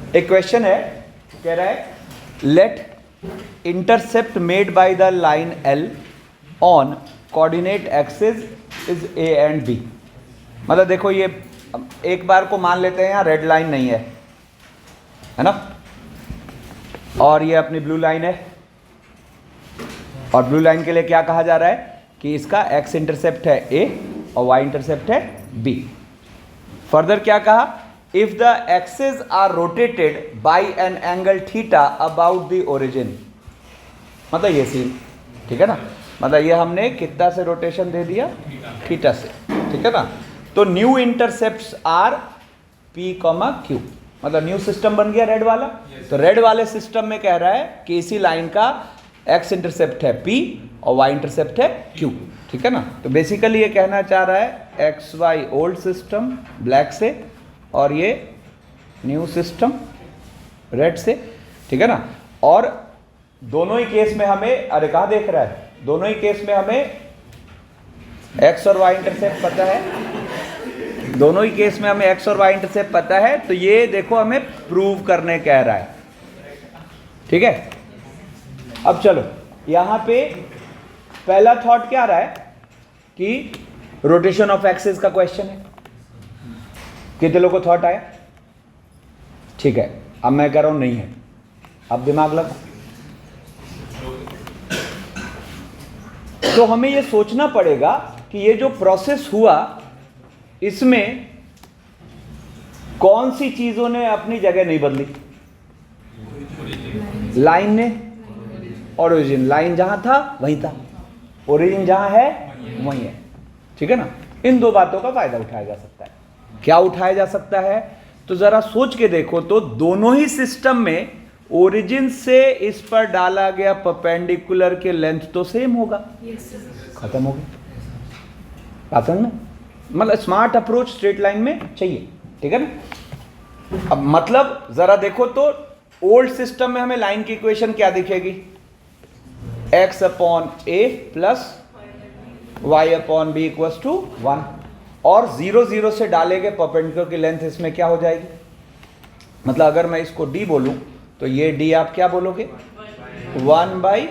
एक क्वेश्चन है, कह रहा है let intercept made by the line L on coordinate axis is A and B. मतलब देखो ये एक बार को मान लेते हैं यहाँ रेड लाइन नहीं है ना, और ये अपनी ब्लू लाइन है, और ब्लू लाइन के लिए क्या कहा जा रहा है कि इसका एक्स इंटरसेप्ट है ए और वाई इंटरसेप्ट है बी। फर्दर क्या कहा, if the axes are rotated by an angle theta about the origin. मतलब ये सीन, ठीक है ना, मतलब ये हमने कितना से रोटेशन दे दिया, थीटा से, ठीक है ना। तो new intercepts R P comma Q, मतलब न्यू सिस्टम बन गया रेड वाला। तो रेड वाले सिस्टम में कह रहा है कि इसी लाइन का एक्स इंटरसेप्ट है पी और वाई इंटरसेप्ट है क्यू, ठीक है ना। तो बेसिकली ये कहना चाह रहा है एक्स वाई ओल्ड सिस्टम ब्लैक से और ये न्यू सिस्टम रेड से, ठीक है ना। और दोनों ही केस में हमें, अरे कहाँ देख रहा है, दोनों ही केस में हमें एक्स और वाई इंटरसेप्ट पता है, दोनों ही केस में हमें एक्स और वाई इंटरसेप्ट पता है। तो ये देखो हमें प्रूव करने कह रहा है, ठीक है। अब चलो यहां पे पहला थॉट क्या आ रहा है कि रोटेशन ऑफ एक्सिस का क्वेश्चन है। कितने लोगों को थॉट आया, ठीक है। अब मैं कह रहा हूं नहीं है, अब दिमाग लगा। तो हमें यह सोचना पड़ेगा कि ये जो प्रोसेस हुआ इसमें कौन सी चीजों ने अपनी जगह नहीं बदली। लाइन ने, ओरिजिन, लाइन जहां था वहीं था, ओरिजिन जहां है वहीं है, ठीक है ना। इन दो बातों का फायदा उठाया जा सकता है। क्या उठाया जा सकता है, तो जरा सोच के देखो तो दोनों ही सिस्टम में ओरिजिन से इस पर डाला गया परपेंडिकुलर के लेंथ तो सेम होगा, खत्म हो गया बात समझ में। मतलब स्मार्ट अप्रोच स्ट्रेट लाइन में चाहिए, ठीक है ना। अब मतलब जरा देखो तो ओल्ड सिस्टम में हमें लाइन की इक्वेशन क्या दिखेगी, x upon A plus Y upon B equals to 1, और 0 0 से डाले गए परपेंडिकुलर की लेंथ इसमें क्या हो जाएगी। मतलब अगर मैं इसको d बोलूं तो ये d आप क्या बोलोगे, 1 by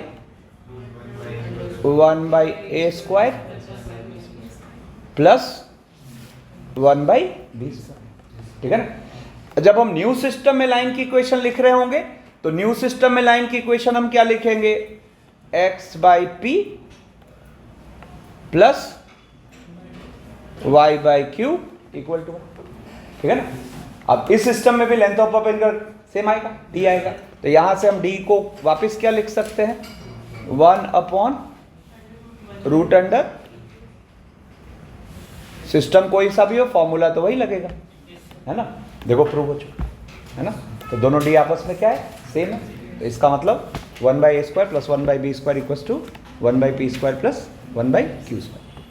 a square plus 1 by b square, ठीक है ना। जब हम न्यू सिस्टम में लाइन की इक्वेशन लिख रहे होंगे तो न्यू सिस्टम में लाइन की इक्वेशन हम क्या लिखेंगे, x by p plus y by q equal to 1, ठीक है ना। अब इस सिस्टम में भी लेंथ ऑफ परपेंडिकुलर सेम आएगा, d आएगा। तो यहां से हम d को वापस क्या लिख सकते हैं, 1 अपॉन रूट अंडर, सिस्टम कोई सा भी हो फॉर्मूला तो वही लगेगा, है ना। देखो प्रूव हो चुका है ना। तो दोनों डी आपस में क्या है, सेम है। तो इसका मतलब 1 by a square plus 1 by b square equals to 1 by p square plus 1 by q square,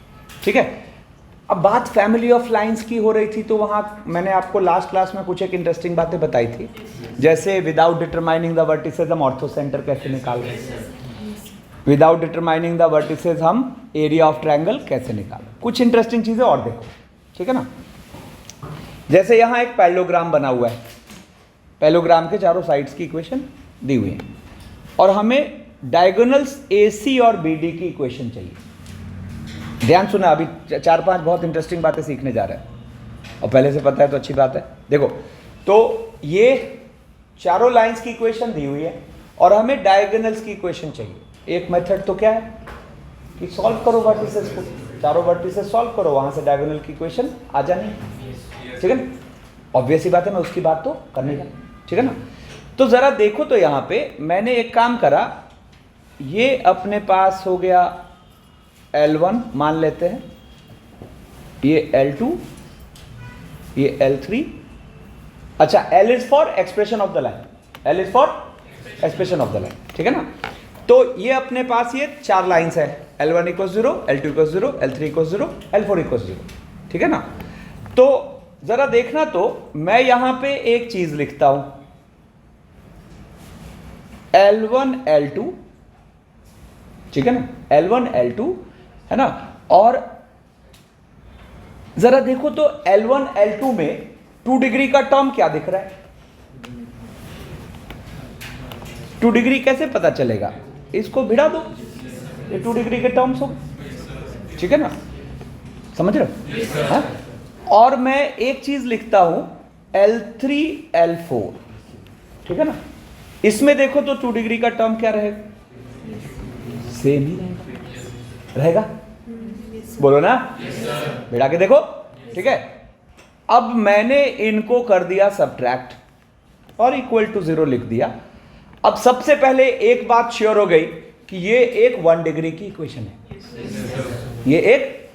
ठीक है। अब बात फैमिली ऑफ लाइंस की हो रही थी, तो वहां मैंने आपको लास्ट क्लास में कुछ एक इंटरेस्टिंग बातें बताई थी, जैसे विदाउट डिटरमाइनिंग द वर्टिसेस हम ऑर्थो सेंटर कैसे निकाल रहे हैं, विदाउट डिटरमाइनिंग द वर्टिसेस हम एरिया ऑफ ट्रायंगल कैसे निकालें। कुछ इंटरेस्टिंग चीजें और देखो, ठीक है ना। जैसे यहां एक पैरेललोग्राम बना हुआ है, पैरेललोग्राम के चारों साइड्स की इक्वेशन दी हुई है, और हमें डायगोनल्स AC और BD की इक्वेशन चाहिए। ध्यान सुना, अभी 4-5 बहुत इंटरेस्टिंग बातें सीखने जा रहे हैं, और पहले से पता है तो अच्छी बात है। देखो तो ये चारों लाइंस की इक्वेशन दी हुई है और हमें डायगोनल्स की इक्वेशन चाहिए। एक मेथड तो क्या है कि सॉल्व करो वर्टिसेस को, चारों वर्टिसेस सॉल्व करो, वहां से डायगोनल की इक्वेशन आ जानी, ठीक है ना। ऑब्वियस ही बात है, मैं उसकी बात तो करने का, ठीक है ना। तो जरा देखो तो यहां पे मैंने एक काम करा, ये अपने पास हो गया L1 मान लेते हैं, ये L2, ये L3। अच्छा, L is for expression of the line, L is for expression of the line, ठीक है ना। तो ये अपने पास ये 4 लाइंस है, L1 equal 0, L2 equal 0, L3 equal 0, L4 equal 0, ठीक है ना। तो जरा देखना, तो मैं यहां पे एक चीज लिखता हूं, L1 L2, ठीक है ना, L1 L2 है ना। और जरा देखो तो L1 L2 में 2 डिग्री का टर्म क्या दिख रहा है, 2 डिग्री कैसे पता चलेगा? इसको भिड़ा दो, ये 2 डिग्री के टर्म्स हो, ठीक है ना, समझ रहे हो? हाँ? और मैं एक चीज लिखता हूं L3 L4, ठीक है ना, इसमें देखो तो 2 डिग्री का टर्म क्या रहेगा? सेम ही रहेगा, बोलो ना, भिड़ा के देखो, ठीक है। अब मैंने इनको कर दिया सब्ट्रैक्ट और इक्वल टू 0 लिख दिया। अब सबसे पहले एक बात श्योर हो गई कि ये एक 1 डिग्री की इक्वेशन है, ये एक,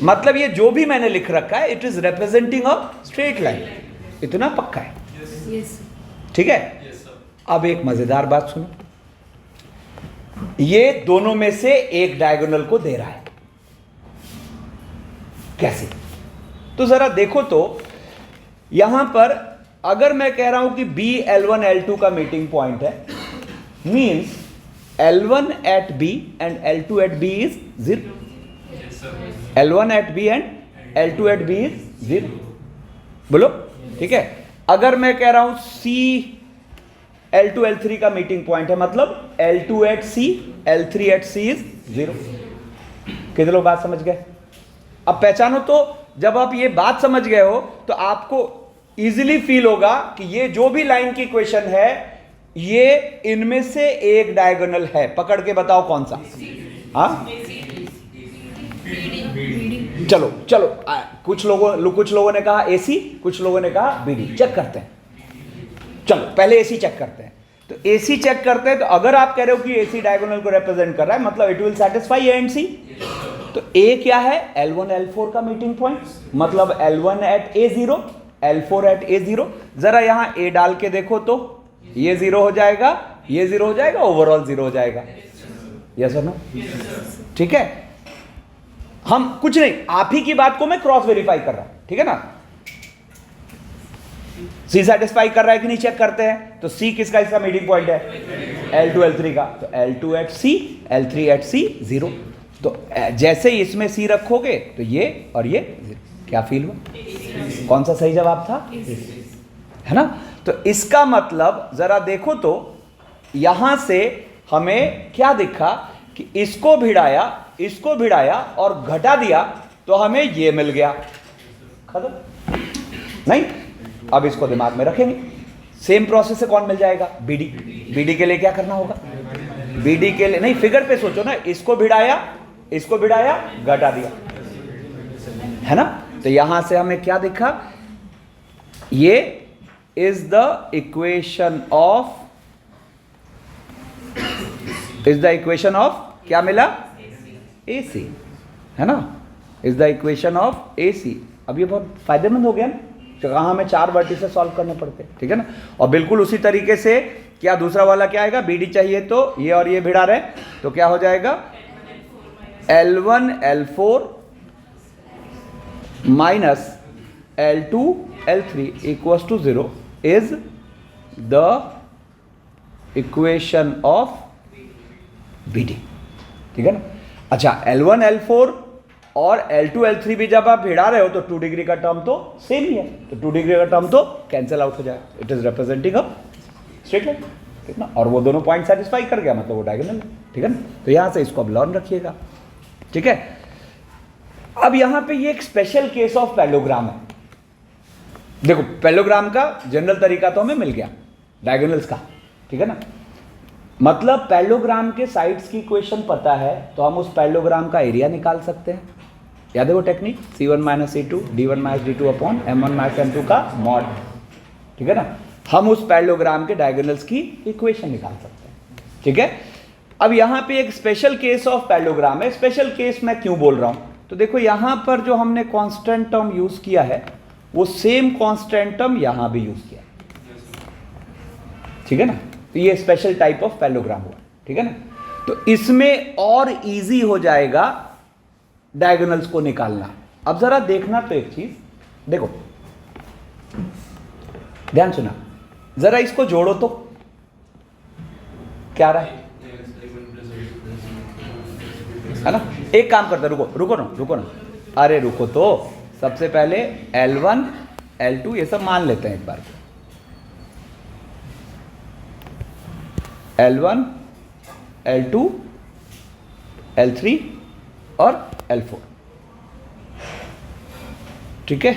मतलब ये जो भी मैंने लिख रखा है it is representing a straight line, इतना पक्का है, ठीक है। अब एक मजेदार बात सुनो, ये दोनों में से एक डायगोनल को दे रहा है, कैसे? तो जरा देखो तो यहां पर अगर मैं कह रहा हूं कि B L1 L2 का मीटिंग पॉइंट है, means L1 at B and L2 at B is 0, L1 at B and L2 at B is 0, बोलो, ठीक है। अगर मैं कह रहा हूं C L2 L3 का मीटिंग पॉइंट है, मतलब L2 at C L3 at C is 0। कितने लोग बात समझ गए? अब पहचानो तो, जब आप ये बात समझ गए हो तो आपको इजीली फील होगा कि ये जो भी लाइन की इक्वेशन है ये इनमें से एक डायगोनल है। पकड़ के बताओ कौन सा? हाँ, चलो चलो, कुछ लोगों ने कहा AC, कुछ लोगों ने कहा BD। चेक करते हैं, चलो पहले AC चेक करते हैं। तो AC चेक करते हैं, तो अगर आप कह रहे हो कि AC डायगोनल को रिप्रेजेंट कर रहा है, मतलब it will satisfy A and C। तो A क्या है? L1 L4 का मीटिंग पॉइंट, मतलब L1 at A0 L4 at A0। जरा यहां A डाल के देखो तो ये 0 हो जाएगा, ये 0 हो जाएगा, ओवरऑल 0 हो जाएगा, यस और नो? ठीक है, हम कुछ नहीं, आप ही की बात को मैं क्रॉस वेरीफाई कर रहा हूं, ठीक है ना। C सेटिस्फाई कर रहा है कि नहीं चेक करते हैं। तो C किसका इसका मीटिंग पॉइंट है? L2 L3 का। तो L2 at C L3 at C 0। तो जैसे ही इसमें C रखोगे तो ये और ये 0। क्या फील हुआ? कौन सा सही जवाब था? है ना। तो इसका मतलब जरा देखो तो यहां से हमें क्या दिखा कि इसको भिड़ाया और घटा दिया तो हमें ये मिल गया, खत्म। नहीं, अब इसको दिमाग में रखेंगे। सेम प्रोसेस से कौन मिल जाएगा? BD के लिए क्या करना होगा? BD के लिए नहीं, फिगर पे सोचो ना, इसको भिड़ाया घटा दिया, है ना। तो यहां से हमें क्या दिखा? ये इज द इक्वेशन ऑफ क्या मिला? AC, है ना, is the equation of AC। अब ये बहुत फायदेमंद हो गया ना, कहाँ हमें 4 वर्टिसेस सॉल्व करने पड़ते, ठीक है ना। और बिल्कुल उसी तरीके से क्या दूसरा वाला क्या आएगा? BD चाहिए तो ये और ये भिड़ा रहे, तो क्या हो जाएगा? L1 L4 minus L2 L3 equals to 0 is the equation of BD, ठीक है ना। अच्छा, L1 L4 और L2 L3 भी जब आप भिड़ा रहे हो तो 2 डिग्री का टर्म तो सेम ही है, तो 2 डिग्री का टर्म तो कैंसिल आउट हो जाएगा। It is representing a straight line, ठीक ना। और वो दोनों पॉइंट सेटिस्फाई कर गया, मतलब वो डायगोनल है, ठीक है ना। तो यहां से इसको अब लर्न रखिएगा, ठीक है। अब यहां पे ये एक स्पेशल केस ऑफ पैरेललोग्राम है। देखो, पैरेललोग्राम का जनरल तरीका तो हमें मिल गया, डायगोनल्स का, ठीक है ना। मतलब पैरेललोग्राम के साइड्स की इक्वेशन पता है तो हम उस पैरेललोग्राम का एरिया निकाल सकते हैं। याद है वो technique? C1 - C2 D1 - D2 upon M1 - M2 का मॉड, ठीक है ना। हम उस पैरेललोग्राम के डायगोनल्स की इक्वेशन निकाल सकते हैं, ठीक है। अब यहां पे एक स्पेशल केस ऑफ पैरेललोग्राम है। स्पेशल केस मैं क्यों बोल रहा हूं? तो देखो, यहां पर जो हमने कांस्टेंट टर्म यूज किया है वो सेम कांस्टेंट टर्म यहां भी यूज किया, ठीक है ना। तो ये स्पेशल टाइप ऑफ पैरेललोग्राम हुआ, ठीक है ना। तो इसमें और इजी हो जाएगा डायगोनल्स को निकालना। अब जरा देखना तो एक चीज, देखो ध्यान सुना, जरा इसको जोड़ो तो क्या रहा है ना। एक काम करते, रुको ना, अरे रुको तो, सबसे पहले L1 L2 ये सब मान लेते हैं एक बार। L1, L2, L3 और L4, ठीक है,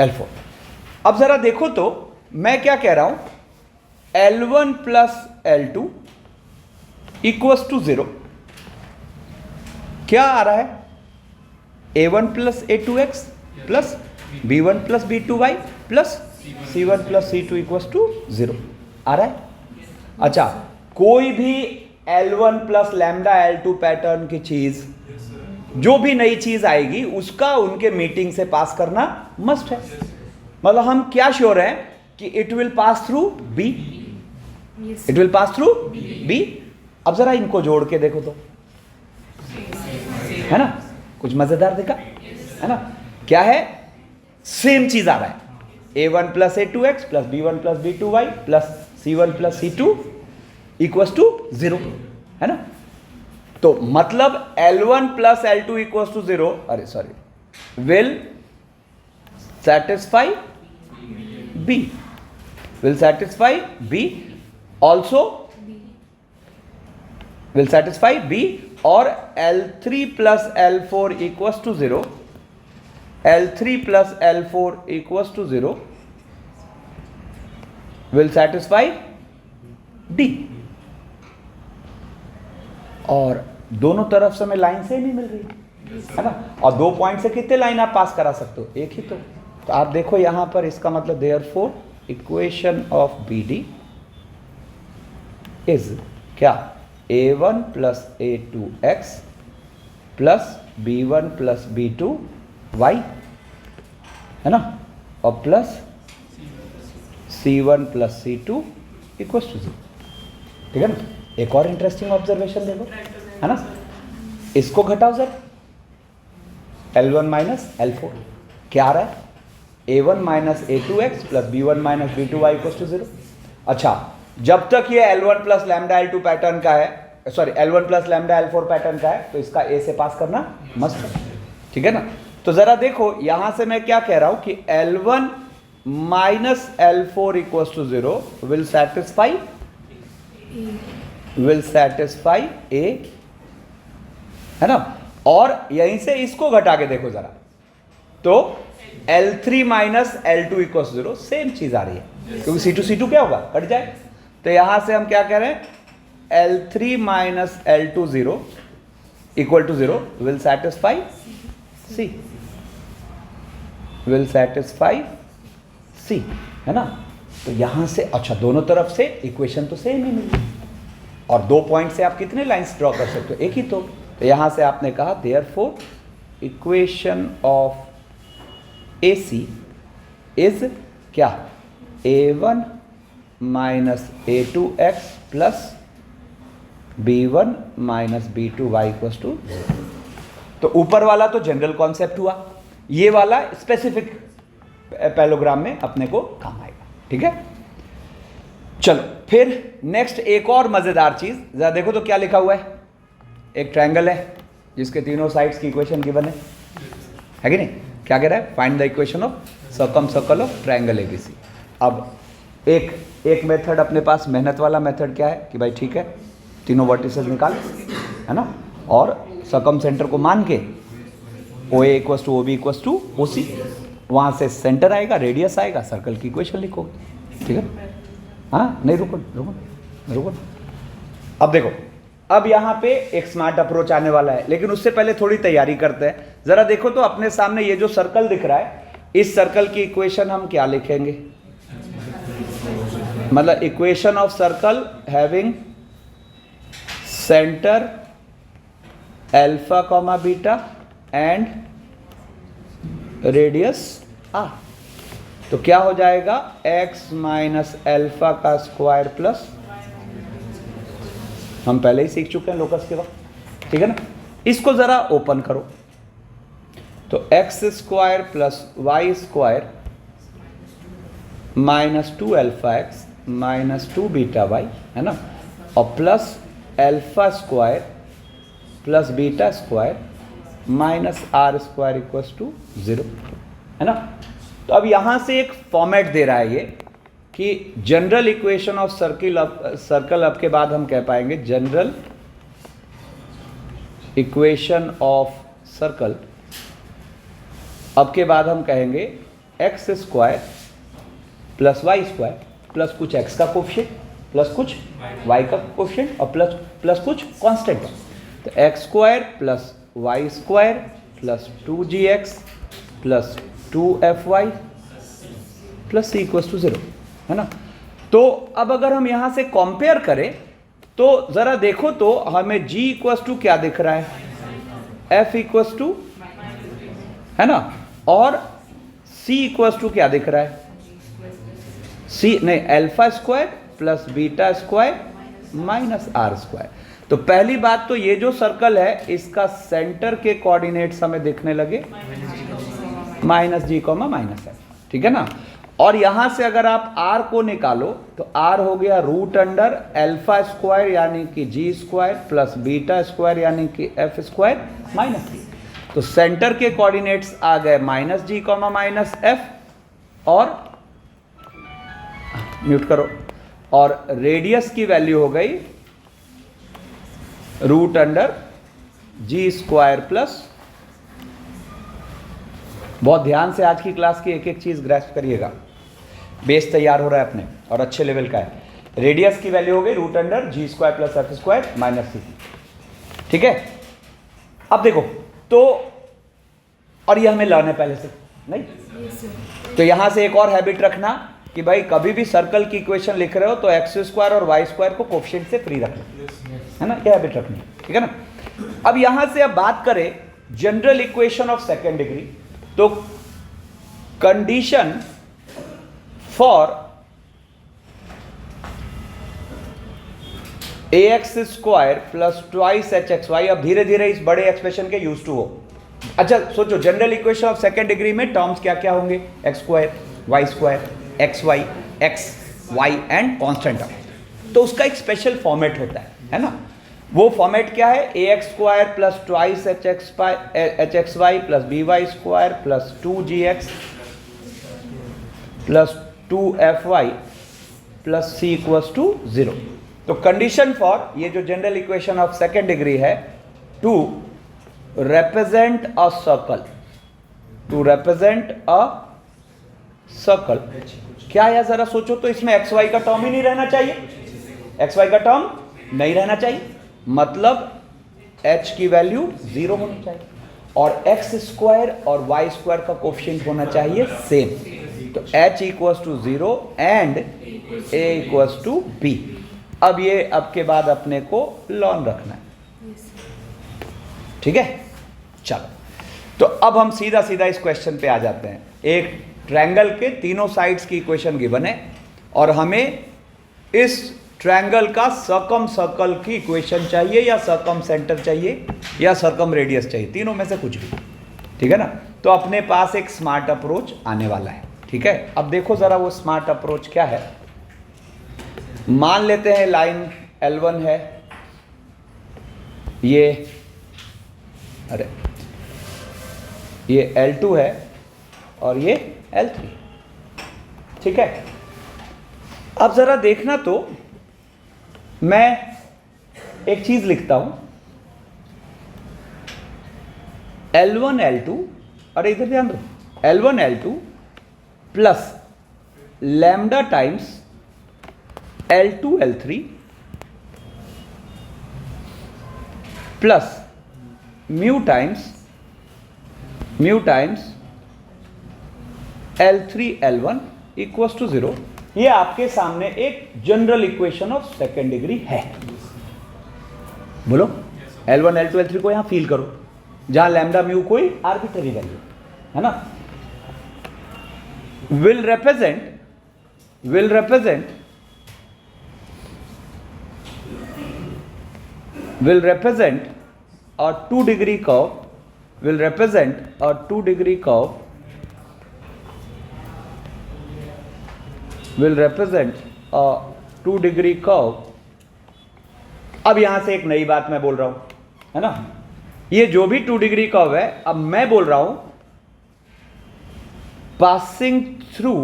L4। अब जरा देखो तो मैं क्या कह रहा हूं, L1 plus L2 equals to 0। क्या आ रहा है, A1 plus A2x plus B1 plus B2y plus C1 plus C2 equals to 0 आ रहा है। अच्छा, कोई भी L1 plus lambda L2 pattern की चीज, जो भी नई चीज आएगी उसका उनके मीटिंग से पास करना मस्ट है। मतलब हम क्या श्योर हैं कि it will pass through B, it will pass through B। अब जरा इनको जोड़ के देखो तो, है ना, कुछ मजेदार दिखा, है ना, क्या है, सेम चीज आ रहा है, A1 plus A2x plus B1 plus B2y plus C1 plus C2 equals to 0, है ना। तो मतलब L1 plus L2 equals to 0, अरे sorry, will satisfy B, will satisfy B, also will satisfy B, और L3 plus L4 equals to 0, L3 plus L4 equals to 0 will satisfy D। और दोनों तरफ से हमें लाइन से नहीं मिल रही है ना, और 2 पॉइंट से कितने लाइन आप पास करा सकते हो, एक ही। तो आप देखो यहां पर, इसका मतलब therefore equation of BD is क्या, A1 plus A2x plus B1 plus B2y, है ना, और plus C1 plus C2 equals to 0, ठीक है ना। एक और इंटरेस्टिंग ऑब्जर्वेशन देखो, है ना, इसको घटाओ जरा, L1 माइनस L4 क्या आ रहा है, A1 minus A2x plus B1 minus B2y equals to 0। अच्छा, जब तक ये L1 plus lambda L2 pattern का है, sorry L1 plus lambda L4 pattern का है, तो इसका A से पास करना मस्ट है, ठीक है ना। तो जरा देखो यहां से मैं क्या कह रहा हूं कि L1 minus L4 equals to 0 will satisfy A, है ना। और यहीं से इसको घटा के देखो जरा, तो L3 minus L2 equals 0, same चीज आ रही है, क्योंकि C2 क्या होगा, कट जाए। तो यहां से हम क्या कह रहे हैं, L3 minus L2 0 equal to 0 will satisfy C, will satisfy C, है ना। तो यहां से, अच्छा, दोनों तरफ से इक्वेशन तो सेम ही मिली, और 2 पॉइंट से आप कितने लाइंस ड्रॉ कर सकते हो, एक ही। तो यहां से आपने कहा therefore equation of AC is क्या, A1 minus A2x plus B1 minus B2y equals to 0। तो ऊपर वाला तो जनरल कॉन्सेप्ट हुआ, ये वाला स्पेसिफिक पैलोग्राम में अपने को काम आएगा, ठीक है। चलो फिर नेक्स्ट एक और मजेदार चीज, जरा देखो तो क्या लिखा हुआ है, एक ट्रायंगल है जिसके तीनों साइड्स की इक्वेशन गिवन है कि नहीं। क्या कह रहा है, find the equation of circle of triangle ABC। अब एक मेथड अपने पास, मेहनत वाला मेथड क्या है कि भाई ठीक है, तीनों वर्टिसेस निकाल, है ना, और सर्कम सेंटर को मान के OA equals to OB equals to OC, वहाँ से सेंटर आएगा, रेडियस आएगा, सर्कल की इक्वेशन लिखोगे, ठीक है। हाँ, नहीं रुको। अब देखो, अब यहाँ पे एक स्मार्ट अप्रोच आने वाला है, लेकिन उससे पहले थोड़ी तैयारी करते हैं। जरा देखो तो अपने सामने ये जो सर्कल दिख रहा है, इस सर्कल की इक्वेशन हम क्या लिखेंगे, मतलब equation of circle having centre alpha comma beta and radius R। तो क्या हो जाएगा, x माइनस अल्फा का स्क्वायर प्लस, हम पहले ही सीख चुके हैं लोकस के वक्त, ठीक है ना। इसको जरा ओपन करो, तो x square plus y square minus 2 alpha x minus 2 beta y, है ना, और plus alpha square plus beta square minus R square equals to 0, है ना। तो अब यहां से एक फॉर्मेट दे रहा है ये कि जनरल इक्वेशन ऑफ सर्कल अब के बाद हम कह पाएंगे जनरल इक्वेशन ऑफ सर्कल, अब के बाद हम कहेंगे x square plus y square plus कुछ एक्स का कोफिशिएंट प्लस कुछ वाई का कोफिशिएंट और प्लस कुछ कांस्टेंट। तो x square plus y square plus 2gx plus 2fy plus c equals to 0, है ना। तो अब अगर हम यहां से कंपेयर करें तो जरा देखो तो हमें g इक्वल्स टू क्या दिख रहा है, f इक्वल्स टू, है ना, और c इक्वल्स टू क्या दिख रहा है, c नहीं alpha square plus beta square minus r square. तो पहली बात तो ये जो सर्कल है इसका सेंटर के कोऑर्डिनेट्स हमें दिखने लगे माइनस जी कॉमा माइनस एफ, ठीक है ना। और यहां से अगर आप r को निकालो तो r हो गया रूट अंडर अल्फा स्क्वायर यानी कि जी स्क्वायर प्लस बीटा स्क्वायर यानी कि एफ स्क्वायर माइनस सी। तो सेंटर के कोऑर्डिनेट्स आ गए माइनस जी कॉमा माइनस एफ और म्यूट करो, और रेडियस की वैल्यू हो गई root under g square plus, बहुत ध्यान से आज की क्लास की एक एक चीज ग्रैस्प करिएगा, बेस तैयार हो रहा है अपने और अच्छे लेवल का है। रेडियस की वैल्यू हो गई root under g square plus f square minus c, ठीक है। अब देखो तो, और ये हमें लर्न है पहले से नहीं, तो यहां से एक और हैबिट रखना कि भाई कभी भी सर्कल की इक्वेशन लिख रहे हो तो एक्स स्क्वायर और वाई स्क्वायर को कोफिशिएंट से फ्री रखना, है ना, ये हैबिट रखनी, ठीक है ना। अब यहां से अब बात करें general equation of second degree, तो condition for ax square plus twice h x y, अब धीरे धीरे इस बड़े एक्सप्रेशन के यूज टू हो। अच्छा सोचो general equation of second degree में टर्म्स क्या क्या होंगे, x square y square x y x y and constant term. तो उसका एक स्पेशल फॉर्मेट होता है ना। वो फॉर्मेट क्या है, a x square plus twice h x y plus b y square plus 2gx plus 2fy plus c equals to 0। तो कंडीशन फॉर ये जो general equation of second degree है, to represent a circle, to represent a circle, क्या है जरा सोचो तो, इसमें एक्स वाई का टर्म ही नहीं रहना चाहिए, एक्स वाई का टर्म नहीं रहना चाहिए, मतलब h की वैल्यू 0 होनी चाहिए और एक्स स्क्वायर और वाई स्क्वायर का कोफिशिएंट होना चाहिए सेम। तो h equals to 0 and a equals to b। अब ये अब के बाद अपने को लर्न रखना है, ठीक है। चलो तो अब हम सीधा सीधा इस क्वेश्चन पे आ जाते हैं। एक ट्रायंगल के तीनों साइड्स की इक्वेशन गिवन है और हमें इस ट्रायंगल का सर्कम सर्कल की इक्वेशन चाहिए या सर्कम सेंटर चाहिए या सर्कम रेडियस चाहिए, तीनों में से कुछ भी, ठीक है ना। तो अपने पास एक स्मार्ट अप्रोच आने वाला है, ठीक है। अब देखो जरा वो स्मार्ट अप्रोच क्या है। मान लेते हैं लाइन L1 है, ये L2 है और ये L3, ठीक है। अब जरा देखना तो मैं एक चीज लिखता हूं, L1 L2, अरे इधर ध्यान दो, L1 L2 plus lambda times L2 L3 plus mu times L3 L1 equals to 0। ये आपके सामने एक general equation of second degree है। बोलो L1 L2 L3 को यहां फील करो, जहां लैम्डा म्यू कोई आर्बिट्ररी वैल्यू है ना। will represent a 2 degree curve, will represent a 2 degree curve, will represent a 2 degree curve। अब यहां से एक नई बात मैं बोल रहा हूं, है ना। ये जो भी 2 डिग्री कर्व है, अब मैं बोल रहा हूं passing through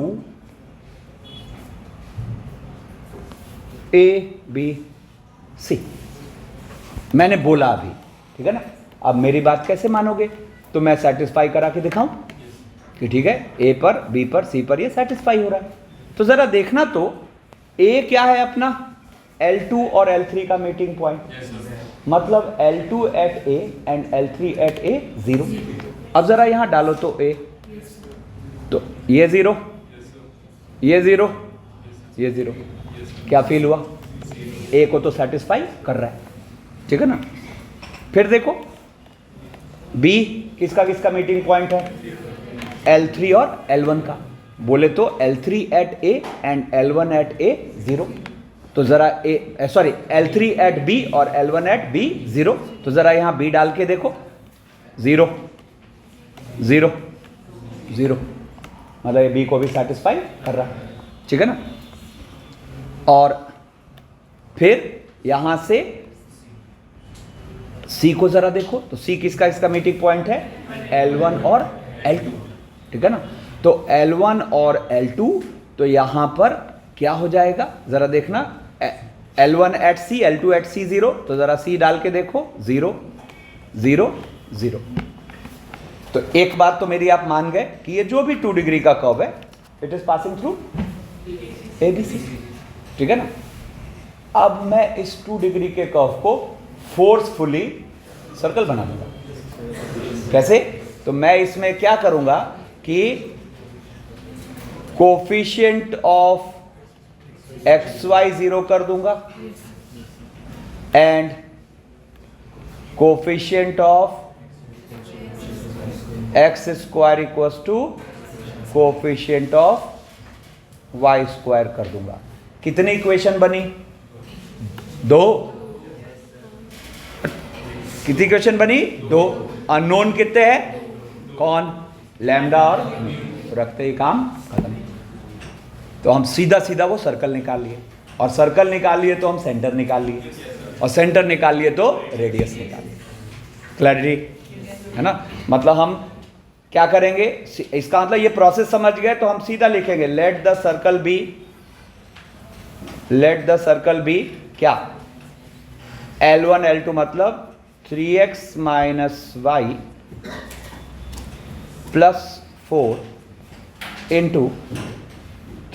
a b c, मैंने बोला अभी, ठीक है ना। अब मेरी बात कैसे मानोगे? तो मैं सेटिस्फाई करा के दिखाऊं कि ठीक है ए पर, बी पर, सी पर ये सेटिस्फाई हो रहा है। तो जरा देखना तो ए क्या है अपना, L2 और L3 का मीटिंग पॉइंट, मतलब L2 at a and L3 at a 0। अब जरा यहां डालो तो ए, तो ये 0, ये 0, ये 0, क्या फील हुआ? ए को तो सेटिस्फाई कर रहा है, ठीक है ना। फिर देखो बी किसका किसका मीटिंग पॉइंट है, L3 और L1 का, बोले तो L3 at a and L1 at a 0। तो जरा L3 एट बी और L1 एट बी 0, तो जरा यहां बी डाल के देखो, 0 0 0, मतलब बी को भी सेटिस्फाई कर रहा है, ठीक है ना। और फिर यहां से सी को जरा देखो, तो सी किसका इसका मीटिंग पॉइंट है, L1 और L2, ठीक है ना। तो L1 और L2, तो यहां पर क्या हो जाएगा जरा देखना, L1 एट सी, L2 एट सी 0, तो जरा सी डाल के देखो, 0 0 0। तो एक बात तो मेरी आप मान गए कि ये जो भी 2 डिग्री का कर्व है it is passing through ABC, ठीक है ना। अब मैं इस 2 डिग्री के कर्व को फोर्सफुली सर्कल बना दूंगा। कैसे? तो मैं इसमें क्या करूंगा कि कोफिशिएंट ऑफ XY 0 कर दूंगा and coefficient of X square equals to coefficient of Y square कर दूंगा। कितनी इक्वेशन बनी? 2। कितनी इक्वेशन बनी? 2। अननोन कितने हैं? कौन? लैम्डा और तो रखते ही काम खत्म। तो हम सीधा सीधा वो सर्कल निकाल लिए, और सर्कल निकाल लिए तो हम सेंटर निकाल लिए, और सेंटर निकाल लिए तो रेडियस निकाल लिए। क्लैरिटी है ना। मतलब हम क्या करेंगे, इसका मतलब ये प्रोसेस समझ गए तो हम सीधा लिखेंगे लेट द सर्कल बी क्या, L1 L2 मतलब 3x minus y plus 4 into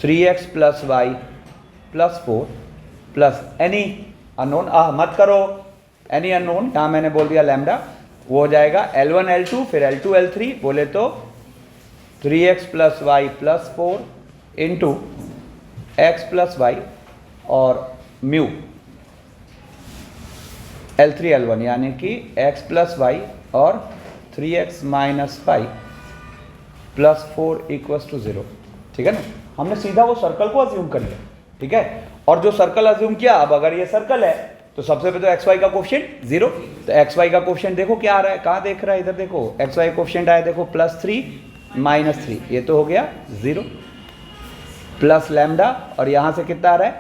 3x plus y plus 4 plus any unknown, मत करो एनी अननोन, यहां मैंने बोल दिया लैम्डा, वो हो जाएगा L1 L2 फिर L2 L3, बोले तो 3x plus y plus 4 into x plus y और म्यू L3 L1, यानी कि x प्लस वाई और 3x minus y plus 4 equals to 0, ठीक है ना। हमने सीधा वो सर्कल को अज्यूम कर लिया, ठीक है। और जो सर्कल अज्यूम किया, अब अगर ये सर्कल है तो सबसे पहले तो XY का कोफिशिएंट 0, तो XY का कोफिशिएंट देखो क्या आ रहा है, कहाँ देख रहा है, इधर देखो XY कोफिशिएंट आया देखो +3 -3, ये तो हो गया 0 प्लस लैम्डा, और यहाँ से कितना आ रहा है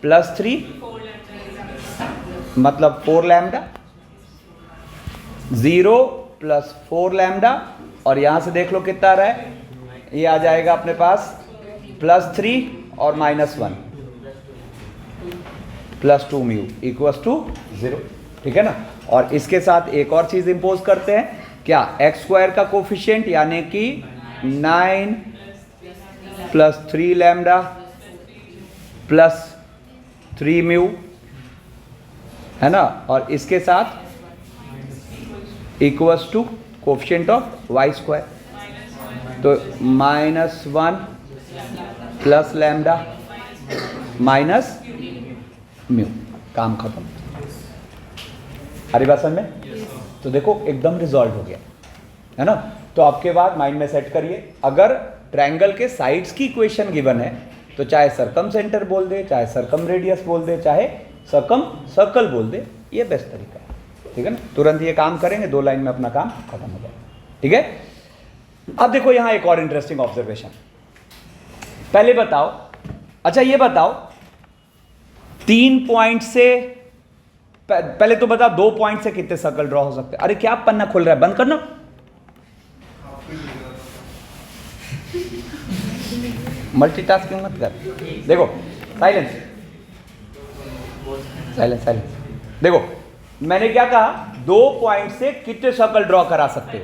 +3 मतलब 4 लैम्डा, 0 प्लस 4 लैम्डा, और यहाँ से देख लो कितना आ रहा है, ये आ जाएगा अपने पास +3 और -1 +2 म्यू इक्वल्स टू 0, ठीक है ना। और इसके साथ एक और चीज इंपोज करते हैं, क्या, एक्स स्क्वायर का कोफिशिएंट यानी कि 9 प्लस 3 लैम्डा प्लस 3 म्यू है ना, और इसके साथ equals to coefficient of y square, तो -1 प्लस लैम्डा माइनस म्यू, काम खत्म। हरी बात समझ में? तो देखो एकदम रिजॉल्व हो गया है ना। तो आपके बाद माइंड में सेट करिए, अगर ट्रायंगल के साइड्स की इक्वेशन गिवन है तो चाहे सरकम सेंटर बोल दे, चाहे सरकम रेडियस बोल दे, चाहे सरकम सर्कल बोल दे, ये बेस्ट तरीका है, ठीक है ना। तुरंत ये काम करेंगे, 2 लाइन में अपना काम खत्म हो जाएगा, ठीक है। अब देखो यहां एक और इंटरेस्टिंग ऑब्जर्वेशन, पहले बताओ, अच्छा ये बताओ 3 पॉइंट से, पहले तो बता 2 पॉइंट से कितने सर्कल ड्रॉ हो सकते हैं। अरे क्या पन्ना खुल रहा है, बंद करना। मल्टीटास्किंग मत कर, देखो साइलेंस। Silence silence. देखो मैंने क्या कहा, 2 पॉइंट से कितने सर्कल ड्रॉ करा सकते हो?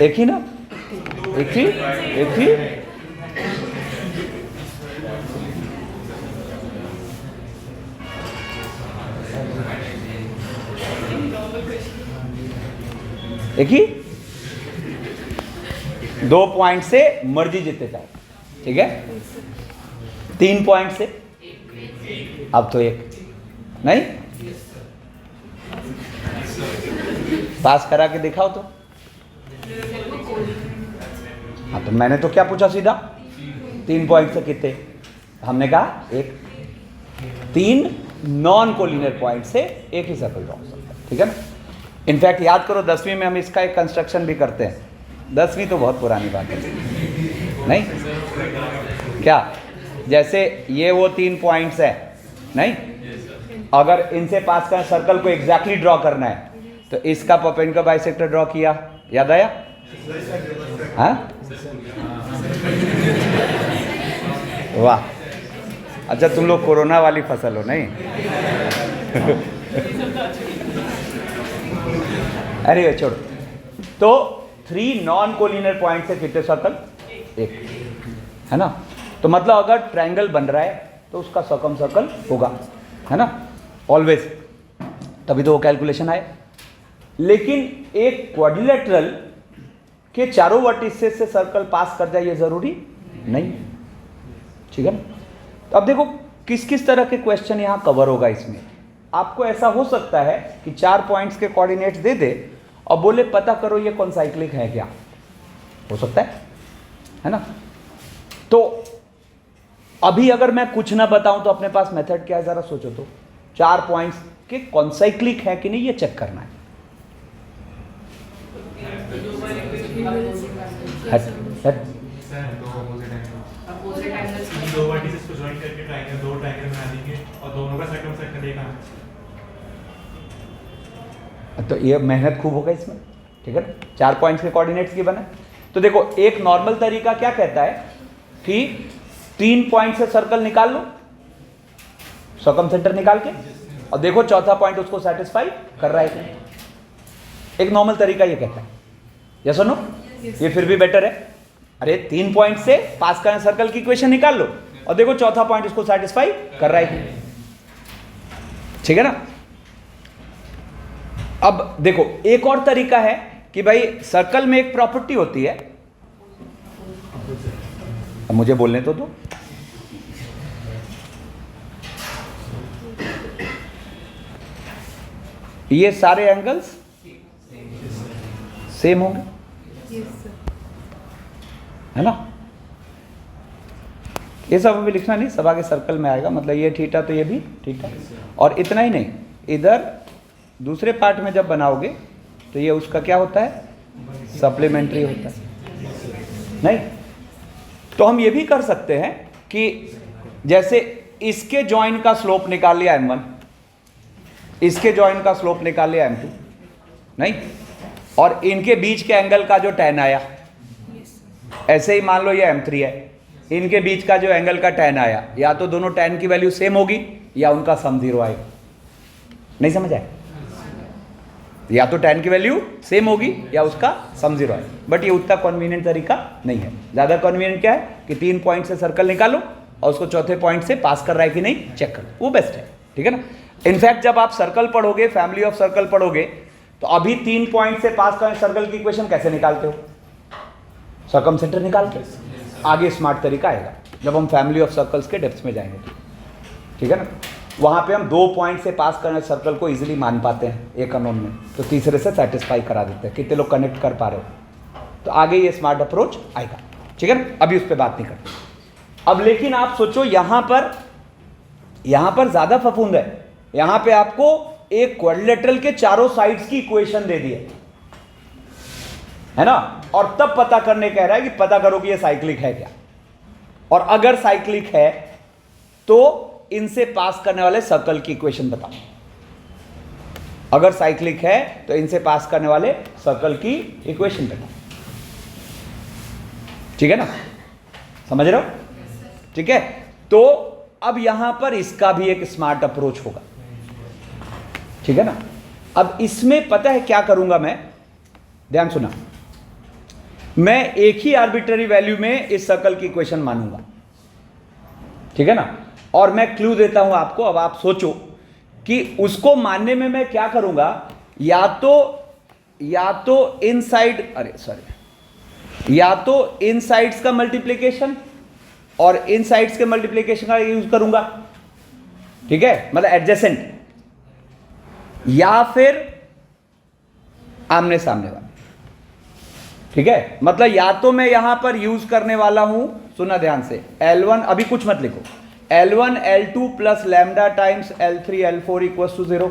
एक ही ना, एक ही। एक ही 2 पॉइंट से मर्जी जितने चाहे, ठीक है। 3 पॉइंट से अब तो एक नहीं, पास करा के दिखाओ तो। हाँ तो मैंने तो क्या पूछा सीधा, 3 पॉइंट से कितने? हमने कहा एक। 3 नॉन कोलिनियर पॉइंट से एक ही सर्कल ड्रॉ हो सकता है, ठीक है ना। इनफैक्ट याद करो 10वीं में हम इसका एक कंस्ट्रक्शन भी करते हैं। 10वीं तो बहुत पुरानी बात है नहीं क्या? जैसे ये वो 3 पॉइंट्स है नहीं, अगर इनसे पास का सर्कल को एग्जैक्टली ड्रॉ करना है तो इसका परपेंडिकुलर बाइसेक्टर ड्रॉ किया, याद आया? हाँ वाह, अच्छा तुम लोग कोरोना वाली फसल हो नहीं। अरे छोड़ो। तो 3 नॉन कोलिनियर पॉइंट से कितने सर्कल? एक, है ना। तो मतलब अगर ट्रायंगल बन रहा है तो उसका सर्कम सर्कल होगा, है ना, ऑलवेज, तभी तो वो कैलकुलेशन आए। लेकिन एक क्वाड्रिलेटरल के चारों वर्टिसेस से सर्कल पास कर जाए ये जरूरी नहीं, ठीक है ना। तो अब देखो किस किस तरह के क्वेश्चन यहां कवर होगा इसमें। आपको ऐसा हो सकता है कि 4 पॉइंट्स के कोऑर्डिनेट्स दे दे और बोले पता करो ये कॉन्साइक्लिक है क्या, हो सकता है ना। तो अभी अगर मैं कुछ ना बताऊं तो अपने पास मेथड क्या है जरा सोचो तो। 4 पॉइंट्स के कॉन्साइक्लिक है कि नहीं ये चेक करना है। दो वर्टिसेस को ज्वाइन करके ट्रायंगल, 2 ट्रायंगल बना देंगे और दोनों का सर्कम सर्कल एक आना। तो ये मेहनत खूब होगा इसमें, ठीक है ना। 4 पॉइंट्स के कोऑर्डिनेट्स की बने। तो देखो एक नॉर्मल तरीका क्या कहता है कि 3 पॉइंट से सर्कल निकाल लो, सर्कम सेंटर निकाल के, और देखो चौथा पॉइंट उसको सेटिस्फाई कर रहा है। एक नॉर्मल तरीका ये कहता है, यस और नो? ये फिर भी बेटर है। अरे 3 पॉइंट से पास करने सर्कल की इक्वेशन निकाल लो और देखो चौथा पॉइंट उसको सेटिस्फाई कर रहा है, ठीक है ना। अब देखो एक और तरीका है कि भाई सर्कल में एक प्रॉपर्टी होती है, अब मुझे बोलने तो दो। ये सारे एंगल्स सेम होंगे, है ना। ये सब अभी लिखना नहीं, सब आगे सर्कल में आएगा। मतलब ये थीटा तो ये भी थीटा, और इतना ही नहीं, इधर दूसरे पार्ट में जब बनाओगे तो ये उसका क्या होता है, सप्लीमेंट्री होता है नहीं। तो हम ये भी कर सकते हैं कि जैसे इसके जॉइन का स्लोप निकाल लिया m1, इसके जॉइन का स्लोप निकाल लिया m2 नहीं, और इनके बीच के एंगल का जो tan आया, ऐसे ही मान लो ये m3 है, इनके बीच का जो एंगल का tan आया, या तो दोनों tan की वैल्यू सेम होगी या उनका सम 0 आएगा। नहीं समझ आए? या तो tan की वैल्यू सेम होगी या उसका सम 0 आएगा। बट ये उतना कन्वीनियंट तरीका नहीं है। ज़्यादा कन्वीनियंट क्या है कि 3 पॉइंट से सर्कल निकालो और उसको चौथे पॉइंट से पास कर रहा है कि नहीं चेक करो, वो बेस्ट है, ठीक है ना। इनफैक्ट जब आप सर्कल पढ़ोगे, फैमिली ऑफ सर्कल पढ़ोगे, तो अभी 3 पॉइंट से पास करने सर्कल की इक्वेशन कैसे निकालते हो, सर्कम सेंटर निकाल के। आगे स्मार्ट तरीका आएगा जब हम फैमिली ऑफ सर्कल्स के डेप्थ में जाएंगे, ठीक है ना। वहाँ पे हम 2 पॉइंट से पास करने सर्कल को इजीली मान पाते हैं एक अननोन में, तो तीसरे से सेटिस्फाई करा देते हैं। कितने लोग कनेक्ट कर पा रहे हो, तो आगे ये स्मार्ट अप्रोच आएगा, ठीक है ना। अभी उस पर बात नहीं करते अब। लेकिन आप सोचो यहाँ पर ज़्यादा फफूंद है। यहाँ पे आपको एक क्वाड्रिलेटरल के चारों साइड्स की इक्वेशन दे दी है ना, और तब पता करने कह रहा है कि पता करो कि ये साइक्लिक है क्या, और अगर साइक्लिक है तो इनसे पास करने वाले सर्कल की इक्वेशन बताओ। अगर साइक्लिक है तो इनसे पास करने वाले सर्कल की इक्वेशन बताओ, ठीक है ना, समझ रहे हो? ठीक है। तो अब यहां पर इसका भी एक स्मार्ट अप्रोच होगा, ठीक है ना। अब इसमें पता है क्या करूंगा मैं, ध्यान सुना, मैं एक ही आर्बिट्ररी वैल्यू में इस सर्कल की इक्वेशन मानूंगा, ठीक है ना। और मैं क्लू देता हूं आपको, अब आप सोचो कि उसको मानने में मैं क्या करूंगा, या तो इनसाइड, अरे सॉरी, या तो इन साइड्स का मल्टीप्लीकेशन और इन साइड्स के मल्टीप्लीकेशन का यूज करूंगा, ठीक है, मतलब एडजेसेंट, या फिर आमने सामने वाला, ठीक है। मतलब या तो मैं यहां पर यूज करने वाला हूं, सुना ध्यान से, L1, अभी कुछ मत लिखो, L1 L2 plus lambda times L3 L4 equals to 0,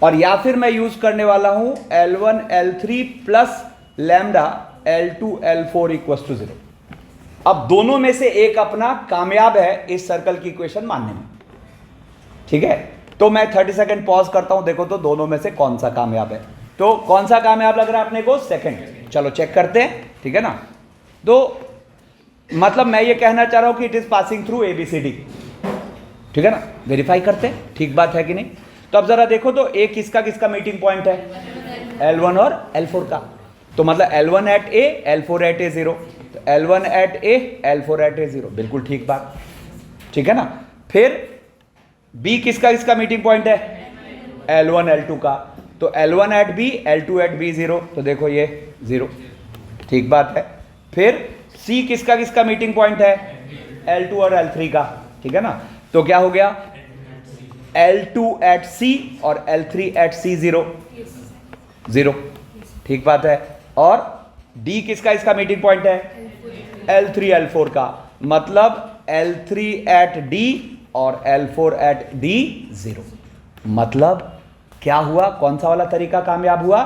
और या फिर मैं यूज करने वाला हूं L1 L3 plus lambda L2 L4 equals to 0। अब दोनों में से एक अपना कामयाब है इस सर्कल की इक्वेशन मानने में, ठीक है। तो मैं 30 सेकंड पॉज करता हूं, देखो तो दोनों में से कौन सा कामयाब है। तो कौन सा कामयाब लग रहा है अपने को, सेकंड। चलो चेक करते हैं, ठीक है ना। तो मतलब मैं ये कहना चाह रहा हूं कि it is passing through ABCD, ठीक है ना। वेरीफाई करते हैं ठीक बात है कि नहीं। तो अब जरा देखो तो एक किसका मीटिंग पॉइंट है, L1 और L4 का। तो मतलब L1 eight A L4 eight A 0, तो L1 eight A L4 eight A 0, बिल्कुल ठीक बात, ठीक है ना। फिर B किसका मीटिंग पॉइंट है, L1 L2 का, तो L1 eight B L2 eight B 0, तो देखो ये 0, ठीक बात है। फिर C किसका मीटिंग पॉइंट है, L2 और L3 का, ठीक है ना। तो क्या हो गया, L2 एट C और L3 एट C 0, ठीक बात है। और D किसका मीटिंग पॉइंट है, L3 L4 का, मतलब L3 एट D और L4 एट D 0। मतलब क्या हुआ, कौन सा वाला तरीका कामयाब हुआ,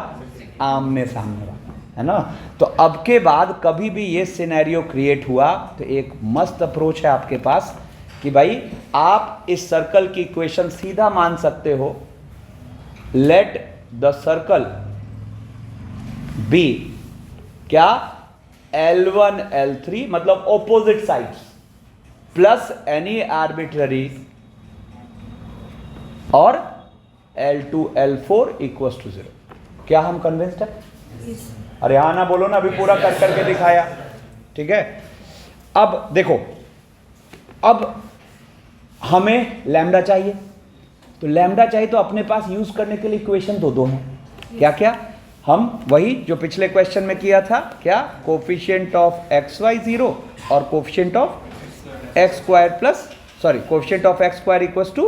आमने सामने वाला, है ना। तो अब के बाद कभी भी ये सिनेरियो क्रिएट हुआ तो एक मस्त अप्रोच है आपके पास कि भाई आप इस सर्कल की इक्वेशन सीधा मान सकते हो, लेट द सर्कल बी क्या, L1 L3 मतलब opposite sides plus any arbitrary, और L2 L4 इक्वल्स टू 0। क्या हम कन्विंस्ड है? अरे हाँ ना बोलो ना, अभी पूरा कर करके दिखाया, ठीक है। अब देखो, अब हमें लैम्डा चाहिए, तो लैम्डा चाहिए तो अपने पास यूज करने के लिए इक्वेशन दो हैं, क्या क्या, हम वही जो पिछले क्वेश्चन में किया था, क्या, कोफिशिएंट ऑफ XY 0 और coefficient of x square plus, sorry, coefficient of x square equals to,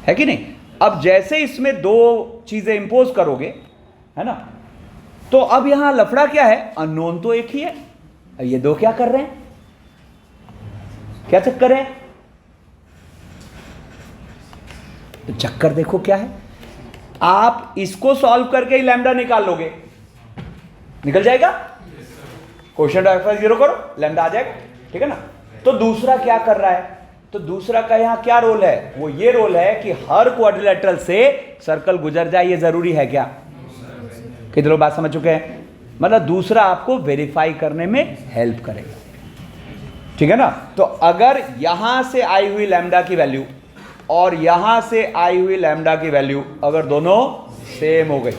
है कि नहीं। अब जैसे इसमें दो चीजें इंपोज करोगे, है ना, तो अब यहां लफड़ा क्या है, अननोन तो एक ही है, ये दो क्या कर रहे हैं, क्या चक्कर है। तो चक्कर देखो क्या है, आप इसको सॉल्व करके ही लैम्डा निकाल लोगे, निकल जाएगा, क्वेश्चन ऑफ 0 करो, लैम्डा आ जाएगा, ठीक है ना। तो दूसरा क्या कर रहा है, तो दूसरा का यहां क्या रोल है, वो ये रोल है कि हर क्वाड्रिलेटरल से सर्कल गुजर जाए, ये जरूरी है क्या, कितने लोग बात समझ चुके हैं। मतलब दूसरा आपको वेरीफाई करने में हेल्प करेगा, ठीक है ना। तो अगर यहां से आई हुई लैम्डा की वैल्यू और यहां से आई हुई लैम्डा की वैल्यू अगर दोनों सेम हो गई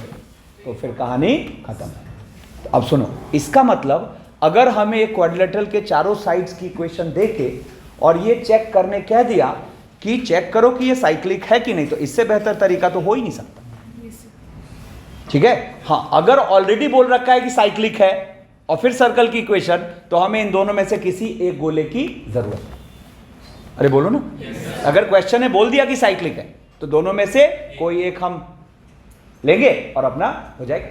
तो फिर कहानी खत्म है। तो अब सुनो, इसका मतलब अगर हमें एक क्वाड्रिलेटरल के चारों साइड्स की इक्वेशन देके और ये चेक करने कह दिया कि चेक करो कि ये साइक्लिक है कि नहीं, तो इससे बेहतर तरीका तो हो ही नहीं सकता, ठीक है। हाँ, अगर ऑलरेडी बोल रखा है कि साइक्लिक है और फिर सर्कल की इक्वेशन, तो हमें इन दोनों में से किसी एक गोले की जरूरत है। अरे बोलो ना, अगर क्वेश्चन ने बोल दिया कि साइक्लिक है तो दोनों में से कोई एक हम लेंगे और अपना हो जाएगा,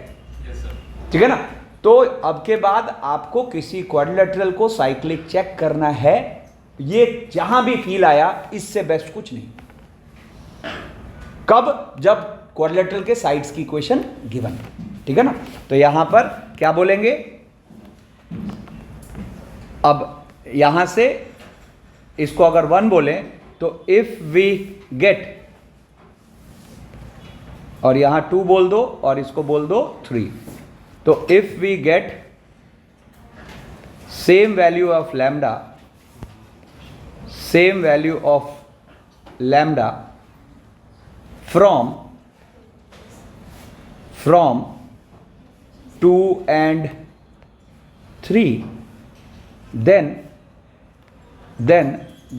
ठीक है ना। तो अब के बाद आपको किसी क्वाड्रिलेटरल को साइक्लिक चेक करना है, ये जहां भी फील आया, इससे बेस्ट कुछ नहीं। कब, जब क्वाड्रिलेटरल के साइड्स की इक्वेशन गिवन, ठीक है ना। तो यहां पर क्या बोलेंगे, अब यहां से इसको अगर 1 बोले तो इफ वी गेट, और यहां 2 बोल दो और इसको बोल दो 3, तो if we get same value of lambda from 2 and 3, then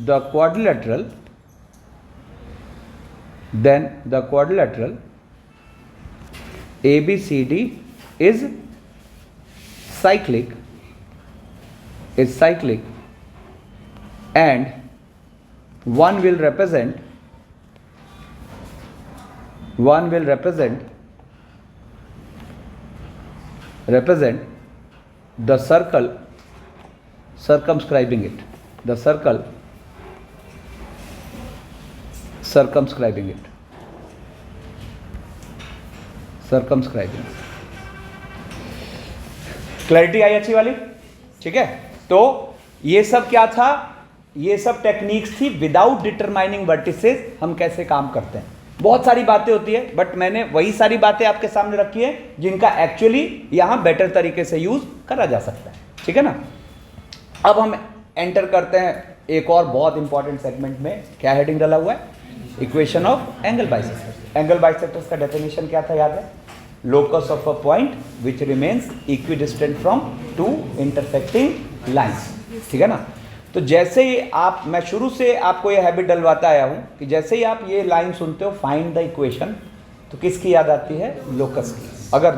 the quadrilateral ABCD is cyclic and one will represent the circle circumscribing it, clarity आई अच्छी वाली? ठीक है, तो ये सब क्या था? ये सब टेक्निक्स थी विदाउट डिटरमाइनिंग वर्टिसेस हम कैसे काम करते हैं। बहुत सारी बातें होती है, बट मैंने वही सारी बातें आपके सामने रखी है जिनका एक्चुअली यहां बेटर तरीके से यूज करा जा सकता है। ठीक है ना? अब हम एंटर करते हैं एक और बहुत इंपॉर्टेंट सेगमेंट में। क्या हेडिंग डाला हुआ है? Equation of angle bisectors. Angle bisectors का डेफिनेशन क्या था, याद है? Locus of a point which remains equidistant from two intersecting lines. ठीक है ना? तो जैसे ही आप, मैं शुरू से आपको ये हैबिट डलवाता आया हूं कि जैसे ही आप ये लाइन सुनते हो फाइंड द इक्वेशन, तो किसकी याद आती है? लोकस की। अगर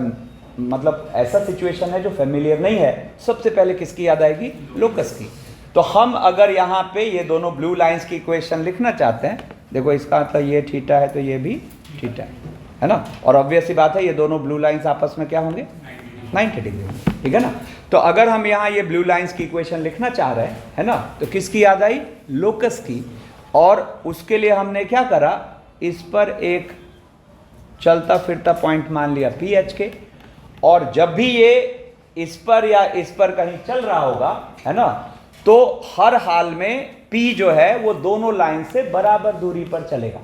मतलब ऐसा सिचुएशन है जो फेमिलियर नहीं है, सबसे पहले किसकी याद आएगी? लोकस की। तो हम अगर यहाँ पे ये दोनों ब्लू लाइंस की इक्वेशन लिखना चाहते हैं, देखो इसका मतलब ये थीटा है तो ये भी थीटा है ना? और ऑब्वियस सी बात है ये दोनों ब्लू लाइंस आपस में क्या होंगे? 90 डिग्री होंगे। ठीक है ना? तो अगर हम यहाँ ये ब्लू लाइंस की इक्वेशन लिखना चाह रहे हैं, है ना, तो किसकी याद आई? लोकस की। और उसके लिए हमने क्या करा? इस पर एक चलता फिरता पॉइंट मान लिया पी एच के, और जब भी ये इस पर या इस पर कहीं चल रहा होगा, है ना, तो हर हाल में P जो है वो दोनों लाइन से बराबर दूरी पर चलेगा।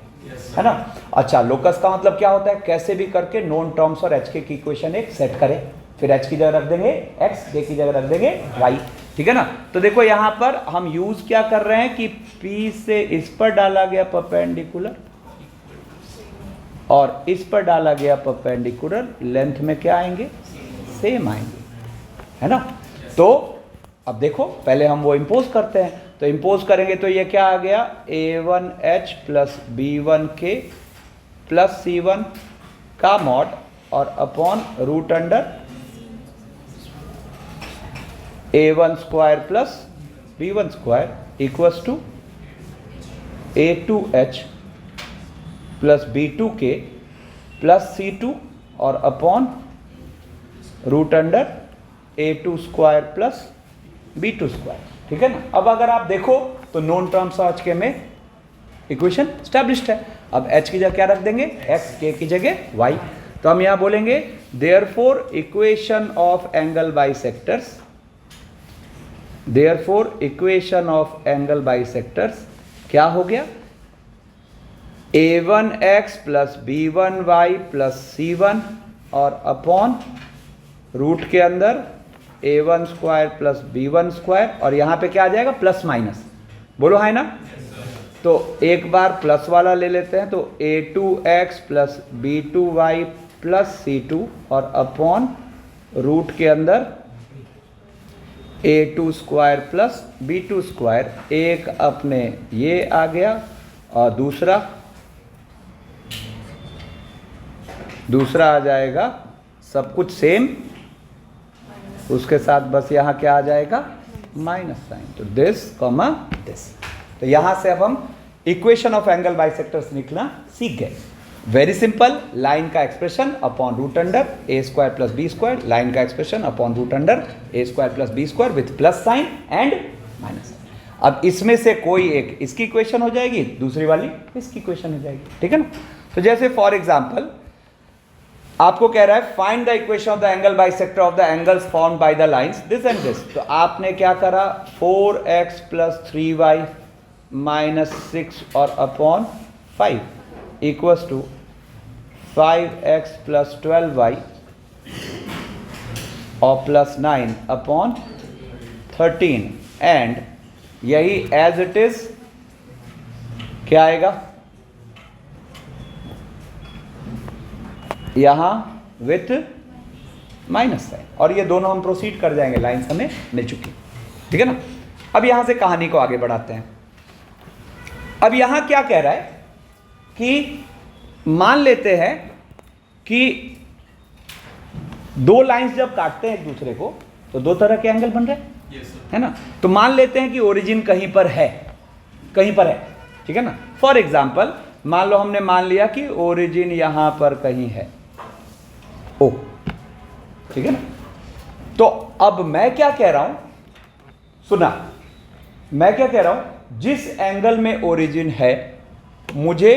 है ना? अच्छा, लोकस का मतलब क्या होता है? कैसे भी करके नोन टर्म्स और एच के की इक्वेशन एक सेट करें, फिर एच की जगह रख देंगे एक्स, के की जगह रख देंगे वाई। ठीक है ना? तो देखो यहां पर हम यूज क्या कर रहे हैं कि P से इस पर डाला गया परपेंडिकुलर और इस पर डाला गया परपेंडिकुलर लेंथ में क्या आएंगे? सेम आएंगे। है ना? तो अब देखो पहले हम वो इम्पोज करते हैं, तो इम्पोज करेंगे तो ये क्या आ गया? A1H plus B1K plus C1 का मॉड और upon root under A1 square plus B1 square equals to A2H plus B2K plus C2 और upon root under A2 square plus B2 square. ठीक है ना? अब अगर आप देखो तो नॉन टर्म्स ऑफ के में इक्वेशन स्टैब्लिश्ड है। अब h की जगह क्या रख देंगे? x, k की जगह y। तो हम यहां बोलेंगे therefore equation of angle bisectors, therefore equation of angle bisectors क्या हो गया? a1x plus b1y plus c1 और अपॉन रूट के अंदर A1 square plus B1 square, और यहाँ पे क्या आ जाएगा? Plus minus. बोलो है ना? तो एक बार प्लस वाला ले लेते हैं, तो A2x plus B2y plus C2 और अपॉन रूट के अंदर A2 square plus B2 square. एक अपने ये आ गया और दूसरा आ जाएगा सब कुछ सेम, उसके साथ बस यहाँ क्या आ जाएगा? Minus sign. तो दिस कॉमा दिस। तो यहाँ से अब हम इक्वेशन ऑफ एंगल बाइसेक्टर्स निकलना सीख गए। वेरी सिंपल, लाइन का expression upon root under a square plus b square, line का expression upon root under a square plus b square with plus sign and minus sign. अब इसमें से कोई एक इसकी इक्वेशन हो जाएगी, दूसरी वाली इसकी इक्वेशन हो जाएगी। ठीक है ना? तो जैसे फॉर एग्जाम्पल आपको कह रहा है find the equation of the angle bisector of the angles formed by the lines this and this. तो आपने क्या करा? 4x प्लस 3y माइनस 6 और upon 5 equals to 5x plus 12y और प्लस 9 अपॉन 13 एंड यही एज इट इज क्या आएगा यहां विथ माइनस साइन, और ये दोनों हम प्रोसीड कर जाएंगे, लाइन्स हमें मिल चुकी, ठीक है ना। अब यहां से कहानी को आगे बढ़ाते हैं। अब यहां क्या कह रहा है कि मान लेते हैं कि दो लाइंस जब काटते हैं एक दूसरे को तो दो तरह के एंगल बन रहे हैं, है ना। तो मान लेते हैं कि ओरिजिन कहीं पर है, कहीं पर है, ठीक है ना। फॉर एग्जाम्पल मान लो हमने मान लिया कि ओरिजिन यहां पर कहीं है, ओ, ठीक है ना। तो अब मैं क्या कह रहा हूं, सुना, मैं क्या कह रहा हूं, जिस एंगल में ओरिजिन है मुझे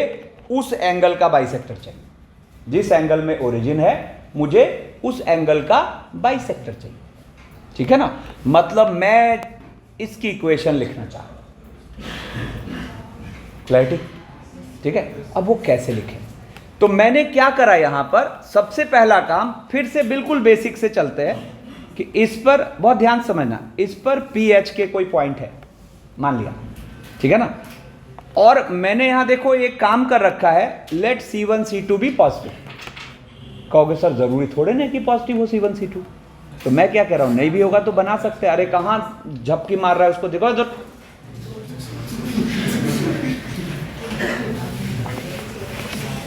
उस एंगल का बाइसेक्टर चाहिए, जिस एंगल में ओरिजिन है मुझे उस एंगल का बाइसेक्टर चाहिए, ठीक है ना। मतलब मैं इसकी इक्वेशन लिखना चाह रहा हूं, क्लैरिटी, ठीक है। अब वो कैसे लिखें, तो मैंने क्या करा यहां पर, सबसे पहला काम, फिर से बिल्कुल बेसिक से चलते हैं कि इस पर बहुत ध्यान समझना, इस पर पीएच के कोई पॉइंट है मान लिया, ठीक है ना। और मैंने यहां देखो एक काम कर रखा है, लेट C1 C2 भी पॉजिटिव। कहोगे सर जरूरी थोड़े नहीं कि पॉजिटिव हो C1 C2, तो मैं क्या कह रहा हूं, नहीं भी होगा तो बना सकते हैं। अरे कहां झपकी मार रहा है उसको देखो, जो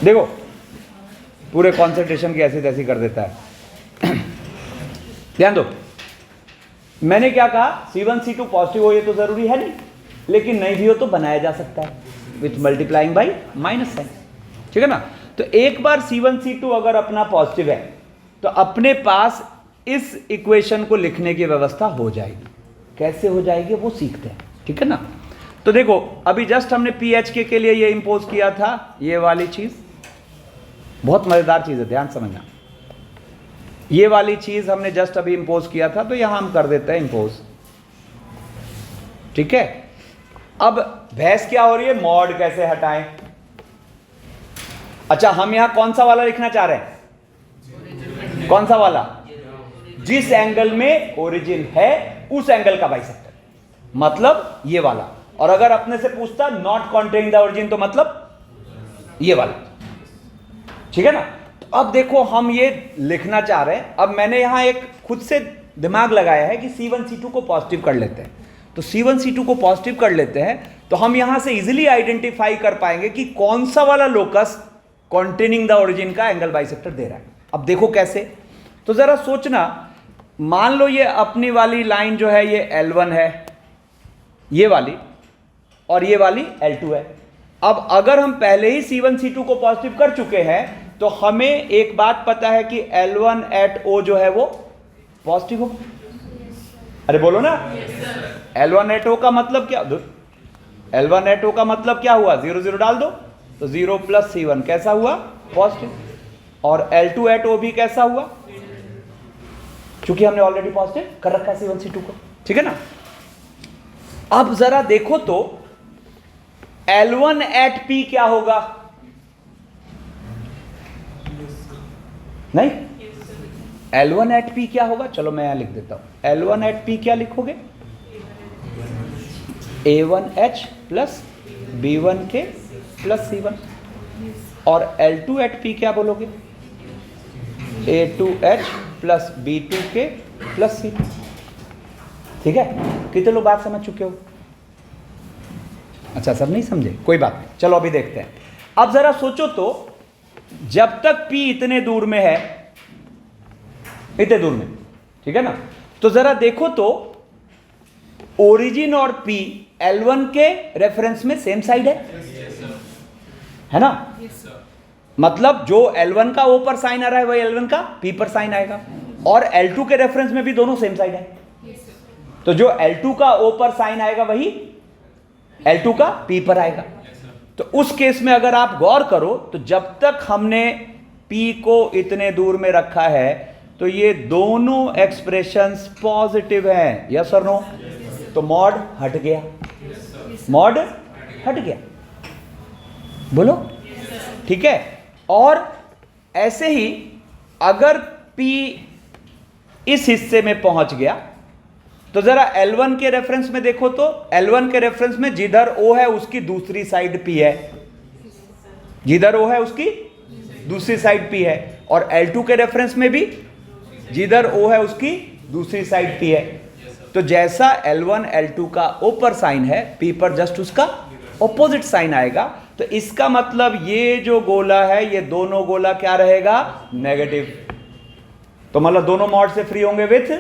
देखो पूरे कॉन्सेंट्रेशन की ऐसी तैसी कर देता है। ध्यान दो, मैंने क्या कहा, C1 C2 पॉजिटिव हो ये तो जरूरी है नहीं, लेकिन नहीं भी हो तो बनाया जा सकता है with multiplying by minus sign, ठीक है ना। तो एक बार C1 C2 अगर अपना पॉजिटिव है तो अपने पास इस इक्वेशन को लिखने की व्यवस्था हो जाएगी। कैसे हो जाएगी वो सीखते हैं, ठीक है ना। तो देखो अभी जस्ट हमने PHK के लिए ये इंपोज किया था, ये वाली चीज बहुत मजेदार चीज है, ध्यान समझना। ये वाली चीज हमने जस्ट अभी इंपोज किया था, तो यहां हम कर देते हैं इंपोज, ठीक है। अब बहस क्या हो रही है, मॉड कैसे हटाएं। अच्छा हम यहां कौन सा वाला लिखना चाह रहे हैं, कौन सा वाला, जिस एंगल में ओरिजिन है उस एंगल का बाइसेक्टर, मतलब ये वाला। और अगर अपने से पूछता नॉट कॉन्टेनिंग द ओरिजिन तो मतलब ये वाला, ठीक है ना। तो अब देखो हम ये लिखना चाह रहे हैं, अब मैंने यहां एक खुद से दिमाग लगाया है कि C1 C2 को पॉजिटिव कर लेते हैं। तो C1 C2 को पॉजिटिव कर लेते हैं तो हम यहां से इजीली आइडेंटिफाई कर पाएंगे कि कौन सा वाला लोकस कॉन्टेनिंग द ओरिजिन का एंगल बाइसेक्टर दे रहा है। अब देखो कैसे, तो जरा सोचना, मान लो ये अपनी वाली लाइन जो है ये L1 है, ये वाली, और ये वाली L2 है। अब अगर हम पहले ही C1 C2 को पॉजिटिव कर चुके हैं तो हमें एक बात पता है कि L1 at O जो है वो पॉजिटिव होगा। अरे बोलो ना, L1 at O का मतलब क्या, L1 at O का मतलब क्या हुआ, 0 0 डाल दो तो 0 प्लस C1 कैसा हुआ, पॉजिटिव। और L2 at O भी कैसा हुआ, क्योंकि हमने ऑलरेडी पॉजिटिव कर रखा है C1 C2 को, ठीक है ना। अब जरा देखो तो L1 at P क्या होगा, नहीं, L1 at P क्या होगा, चलो मैं यहां लिख देता हूं। L1 at P क्या लिखोगे, A1H plus B1K plus C1। और L2 at P क्या बोलोगे, A2H plus B2K plus C2, ठीक है। कितने लोग बात समझ चुके हो, अच्छा सब नहीं समझे, कोई बात नहीं, चलो अभी देखते हैं। अब जरा सोचो तो, जब तक P इतने दूर में है, इतने दूर में, ठीक है ना, तो जरा देखो तो ओरिजिन और P L1 के रेफरेंस में सेम साइड है ना। मतलब जो L1 का O पर साइन आ रहा है वही L1 का P पर साइन आएगा, और L2 के रेफरेंस में भी दोनों सेम साइड है, तो जो L2 का O पर साइन आएगा वही L2 का P पर आएगा। तो उस केस में अगर आप गौर करो तो जब तक हमने P को इतने दूर में रखा है तो ये दोनों एक्सप्रेशंस पॉजिटिव हैं, यस और नो। तो मॉड हट गया, मॉड हट गया, बोलो, ठीक है। और ऐसे ही अगर P इस हिस्से में पहुंच गया तो जरा L1 के रेफरेंस में देखो, तो L1 के रेफरेंस में जिधर O है उसकी दूसरी साइड P है, जिधर O है उसकी दूसरी साइड P है, और L2 के रेफरेंस में भी जिधर O है उसकी दूसरी साइड P है। तो जैसा L1 L2 का ऊपर साइन है, P पर जस्ट उसका ऑपोजिट साइन आएगा। तो इसका मतलब ये जो गोला है, ये दोनों गोला क्या रहेगा, नेगेटिव। तो मतलब दोनों मॉड से फ्री होंगे विथ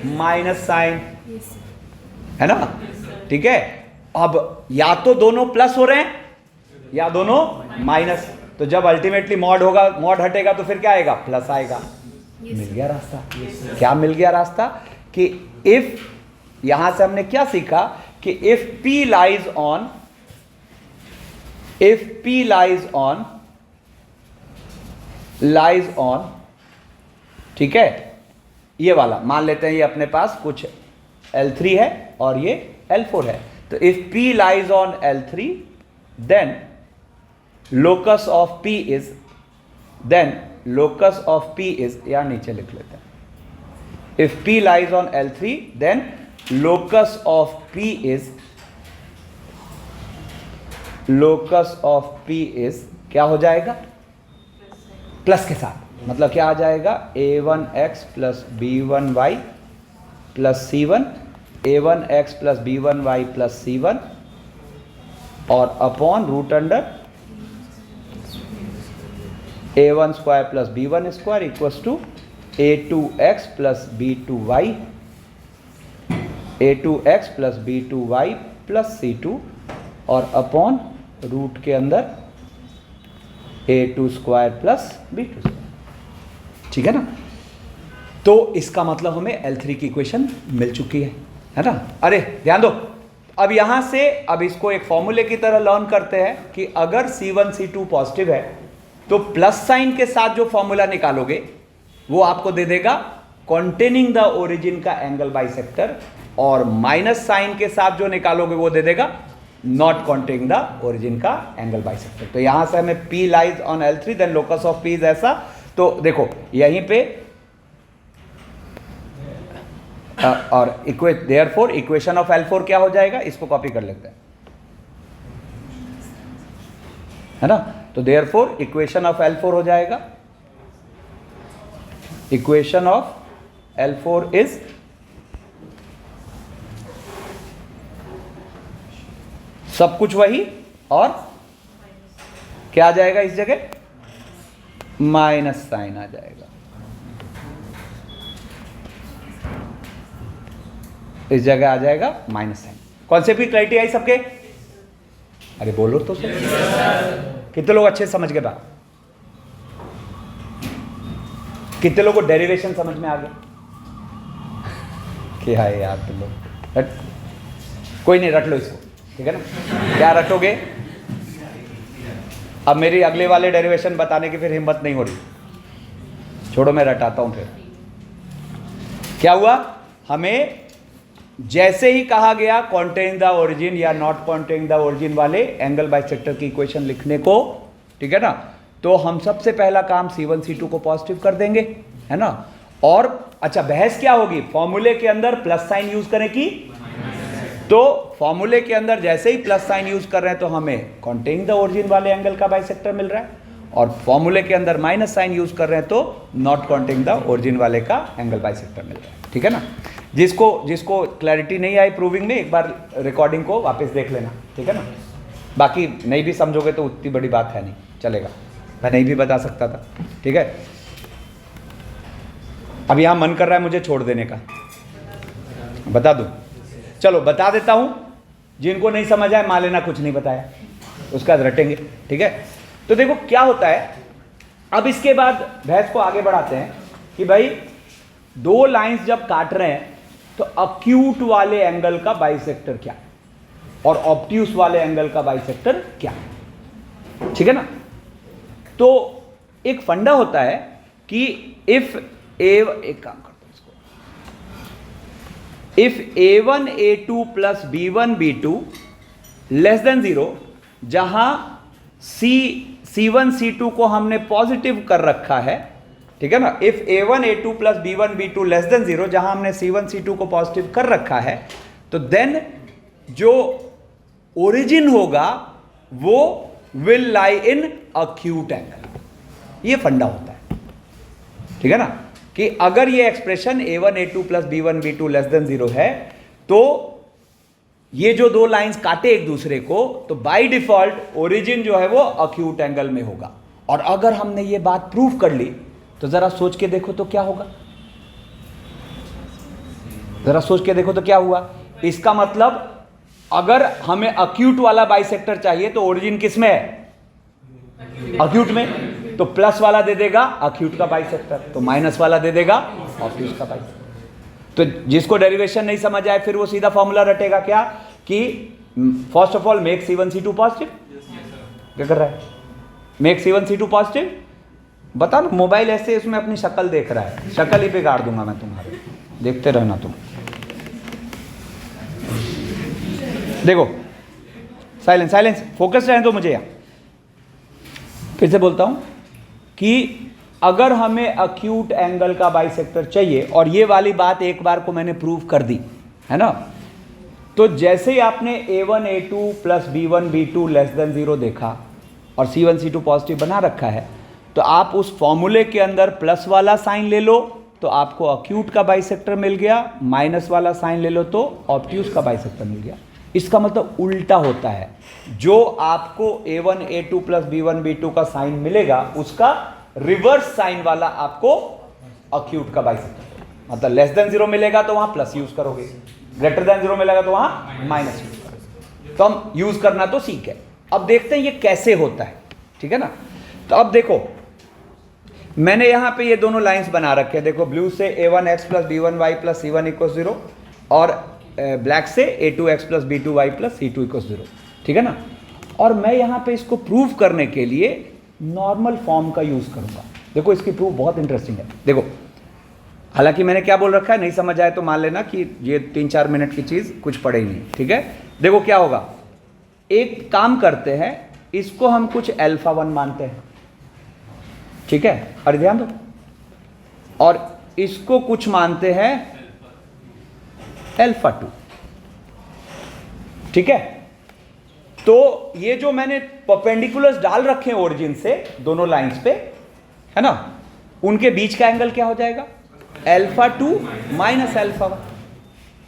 माइनस साइन, है ना, ठीक है। अब या तो दोनों प्लस हो रहे हैं या दोनों माइनस। तो जब अल्टीमेटली मॉड होगा, मॉड हटेगा तो फिर क्या आएगा, प्लस आएगा। मिल गया रास्ता। क्या मिल गया रास्ता कि इफ, यहां से हमने क्या सीखा कि if P lies on, if P lies on, ठीक है, ये वाला मान लेते हैं, ये अपने पास कुछ L3 है और ये L4 है। तो if P lies on L3 then locus of P is, या नीचे लिख लेते हैं, if P lies on L3 then locus of P is क्या हो जाएगा, प्लस के साथ। मतलब क्या आ जाएगा, a1x plus b1y plus c1, a1x plus b1y plus c1 और upon root under a1 square plus b1 square equals to a2x plus b2y, a2x plus b2y plus c2 और अपॉन रूट के अंदर a2 square plus b2 square, ठीक है ना। तो इसका मतलब हमें L3 की इक्वेशन मिल चुकी है ना। अरे ध्यान दो, अब यहां से अब इसको एक फॉर्मूले की तरह लर्न करते हैं कि अगर C1 C2 पॉजिटिव है तो प्लस साइन के साथ जो फॉर्मूला निकालोगे वो आपको दे देगा कॉन्टेनिंग द ओरिजिन का एंगल बाइसेक्टर, और माइनस साइन के साथ जो निकालोगे वो दे देगा नॉट कॉन्टेनिंग द ओरिजिन का एंगल बाइसेक्टर। तो यहां से हमें P lies on L3 then locus of P is ऐसा। तो देखो यहीं पे और देयरफॉर इक्वेशन ऑफ L4 क्या हो जाएगा, इसको कॉपी कर लेते हैं, है ना। तो देयरफॉर इक्वेशन ऑफ L4 हो जाएगा, इक्वेशन ऑफ L4 इज सब कुछ वही, और क्या आ जाएगा इस जगह, माइनस साइन आ जाएगा। इस जगह आ जाएगा माइनस साइन। कॉन्सेप्ट की क्लैरिटी आई सबके? अरे बोलो तो सर, कितने लोग अच्छे समझ गए बात, कितने लोगों को डेरिवेशन समझ में आ गया? क्या है यार तुम लोग, कोई नहीं, रट लो इसको, ठीक है ना। क्या रटोगे? अब मेरी अगले वाले डेरिवेशन बताने की फिर हिम्मत नहीं हो रही, छोड़ो मैं रटाता हूं। फिर क्या हुआ, हमें जैसे ही कहा गया कॉन्टेन द ओरिजिन या नॉट कॉन्टेन द ओरिजिन वाले एंगल बाइसेक्टर की इक्वेशन लिखने को, ठीक है ना, तो हम सबसे पहला काम C1 C2 को पॉजिटिव कर देंगे, है ना। और अच्छा बहस क्या होगी, फॉर्मूले के अंदर प्लस साइन यूज करें कि, तो फॉर्मूले के अंदर जैसे ही प्लस साइन यूज कर रहे हैं तो हमें कॉन्टेनिंग द ओरिजिन वाले एंगल का बाइसेक्टर मिल रहा है, और फॉर्मूले के अंदर माइनस साइन यूज कर रहे हैं तो नॉट कॉन्टेनिंग द ओरिजिन वाले का एंगल बाइसेक्टर मिल रहा है, ठीक है ना। जिसको क्लैरिटी नहीं आई प्रूविंग में, एक बार रिकॉर्डिंग को वापस देख लेना, ठीक है ना। बाकी नहीं भी समझोगे तो उतनी बड़ी बात है नहीं, चलेगा, मैं नहीं भी बता सकता था, ठीक है। अब यहां मन कर रहा है मुझे छोड़ देने का, बता दूं, चलो बता देता हूं, जिनको नहीं समझ आए मान लेना कुछ नहीं बताया, उसका रटेंगे, ठीक है। तो देखो क्या होता है, अब इसके बाद बहस को आगे बढ़ाते हैं कि भाई दो लाइंस जब काट रहे हैं तो अक्यूट वाले एंगल का बाइसेक्टर क्या और ऑब्ट्यूस वाले एंगल का बाइसेक्टर क्या, ठीक है ना। तो एक फंडा होता है कि इफ एक काम करते हैं इसको, if a1 a2 plus b1 b2 less than 0, जहां C1 C2 को हमने पॉजिटिव कर रखा है, ठीक है ना। If a1 a2 plus b1 b2 less than 0, जहां हमने c1 c2 को पॉजिटिव कर रखा है, तो देन जो ओरिजिन होगा वो will lie in acute angle. ये फंडा होता है, ठीक है ना, कि अगर ये expression a1 a2 plus b1 b2 less than 0 है, तो ये जो दो लाइंस काटे एक दूसरे को, तो बाय डिफॉल्ट ओरिजिन जो है वो अक्यूट एंगल में होगा। और अगर हमने ये बात प्रूव कर ली, तो जरा सोच के देखो तो क्या होगा, जरा सोच के देखो तो क्या हुआ। इसका मतलब अगर हमें अक्यूट वाला बाइसेक्टर चाहिए तो ओरिजिन किस में है, अक्यूट में, तो प्लस वाला दे देगा अक्यूट का बाइसेक्टर, तो माइनस वाला दे देगा ऑब्ट्यूज का बाइसेक्टर। तो जिसको डेरिवेशन नहीं समझ आए, फिर वो सीधा फॉर्मूला रटेगा क्या, कि first of all make C1 C2 positive. क्या कर रहा है, मेक C1 C2 पॉजिटिव। बता ना, मोबाइल ऐसे उसमें अपनी शक्ल देख रहा है, शक्ल ही बिगाड़ दूंगा मैं तुम्हारे, देखते रहना तुम। देखो साइलेंस साइलेंस, फोकस रहने दो मुझे। यहां फिर से बोलता हूं कि अगर हमें अक्यूट एंगल का बाइसेक्टर चाहिए, और ये वाली बात एक बार को मैंने प्रूव कर दी है ना, तो जैसे ही आपने a1 a2 plus b1 b2 less than 0 देखा और c1 c2 पॉजिटिव बना रखा है, तो आप उस फॉर्मूले के अंदर प्लस वाला साइन ले लो तो आपको अक्यूट का बाइसेक्टर मिल गया, माइनस वाला साइन ले लो तो ऑब्ट्यूज का बाइसेक्टर मिल गया। इसका मतलब उल्टा होता है, जो आपको a1 a2 plus b1 b2 का साइन मिलेगा, उसका रिवर्स साइन वाला आपको अक्यूट का बाइसेक्टर, मतलब लेस देन 0 मिलेगा तो वहां प्लस यूज करोगे, ग्रेटर देन 0 मिलेगा तो वहां माइनस यूज करोगे। तो हम यूज करना तो सीख गए। अब देखते हैं ये कैसे होता है, ठीक है ना। तो अब देखो, मैंने यहां पे ये दोनों लाइंस बना रखे हैं। देखो, ब्लू से a1x plus b1y plus c1 equal 0, और ब्लैक से a2x plus b2y plus c2 equal 0, ठीक है ना। और मैं यहां पे इसको प्रूव करने के लिए नॉर्मल फॉर्म का यूज करूंगा। देखो, इसकी प्रूफ बहुत इंटरेस्टिंग है। देखो, हालांकि मैंने क्या बोल रखा है, नहीं समझ आए तो मान लेना कि ये 3-4 मिनट की चीज कुछ पड़े ही नहीं, ठीक है। देखो क्या होगा, एक काम करते हैं, इसको हम कुछ α1 मानते हैं, ठीक है, और ध्यान दो, और इसको कुछ मानते हैं α2, ठीक है। तो ये जो मैंने परपेंडिकुलर्स डाल रखे हैं ओरिजिन से दोनों लाइंस पे, है ना, उनके बीच का एंगल क्या हो जाएगा, α2 माइनस α1।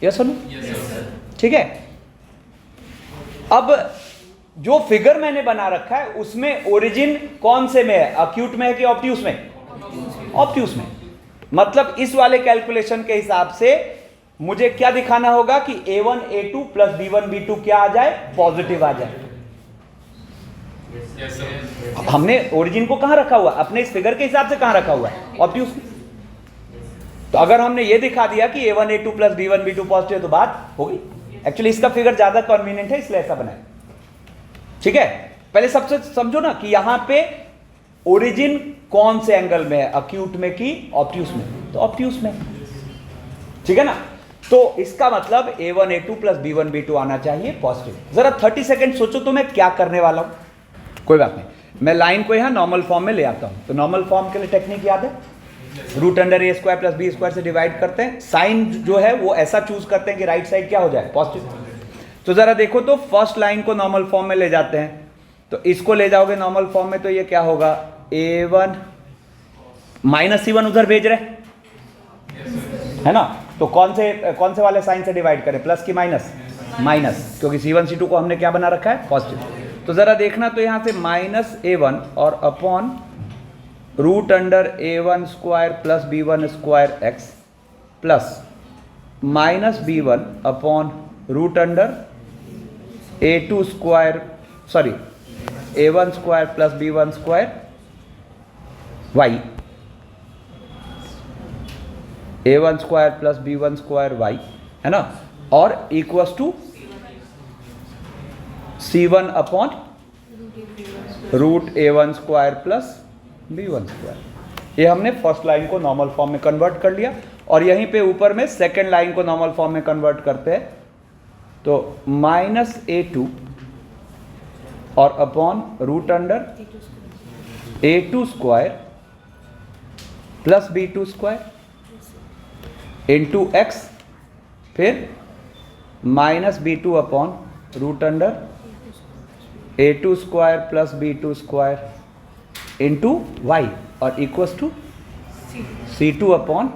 यस नो, ठीक है। अब जो फिगर मैंने बना रखा है उसमें ओरिजिन कौन से में है, अक्यूट में है कि ऑब्ट्यूज में, ऑब्ट्यूज में। मतलब इस वाले कैलकुलेशन के हिसाब से मुझे क्या दिखाना होगा कि a1 a2 plus b1 b2 क्या आ जाए, पॉजिटिव आ जाए। अब हमने ओरिजिन को कहां रखा हुआ, अपने इस फिगर के हिसाब से कहां रखा हुआ है, ऑब्ट्यूज में। तो अगर हमने ये दिखा दिया कि a1 a2 plus b1 b2 positive, तो बात हो गई। एक्चुअली इसका फिगर ज्यादा कन्वीनियंट है, इसलिए ऐसा बनाया, ठीक है। पहले सबसे समझो ना कि यहां पे ओरिजिन कौन से एंगल में है, अक्यूट में कि ऑब्ट्यूज में, तो ऑब्ट्यूज में, ठीक है ना। तो इसका मतलब a1 a2 plus b1 b2 आना चाहिए पॉजिटिव। जरा 30 सेकंड सोचो तो मैं क्या करने वाला हूं। कोई बात नहीं, मैं लाइन को यहां नॉर्मल फॉर्म में ले आता हूं। तो नॉर्मल फॉर्म के लिए टेक्निक याद है, √a² प्लस b² से डिवाइड करते हैं। साइन जो है वो ऐसा चूज करते हैं कि राइट साइड क्या हो जाए, पॉजिटिव। तो जरा देखो, तो फर्स्ट लाइन को नॉर्मल फॉर्म में ले जाते हैं, तो इसको ले जाओगे नॉर्मल फॉर्म में, तो ये क्या होगा, a1 माइनस c1 उधर भेज रहे है ना। तो कौन से वाले साइन से डिवाइड करें, प्लस की माइनस, माइनस, क्योंकि c1 c2 को हमने क्या बना रखा है, पॉजिटिव। तो जरा देखना, तो यहां से माइनस a1 और upon √a1² plus b1² x plus minus b1 upon a1² plus b1² y, a1² plus b1² y, है ना, और equals to c1 upon √a1² plus b1²। ये हमने फर्स्ट लाइन को नॉर्मल फॉर्म में कन्वर्ट कर लिया, और यहीं पे ऊपर में सेकेंड लाइन को नॉर्मल फॉर्म में कन्वर्ट करते हैं, तो माइनस a2 और upon √a2² plus b2 square into x, फिर minus b2 upon root under a2 square plus b2 square into y और equals to c2 upon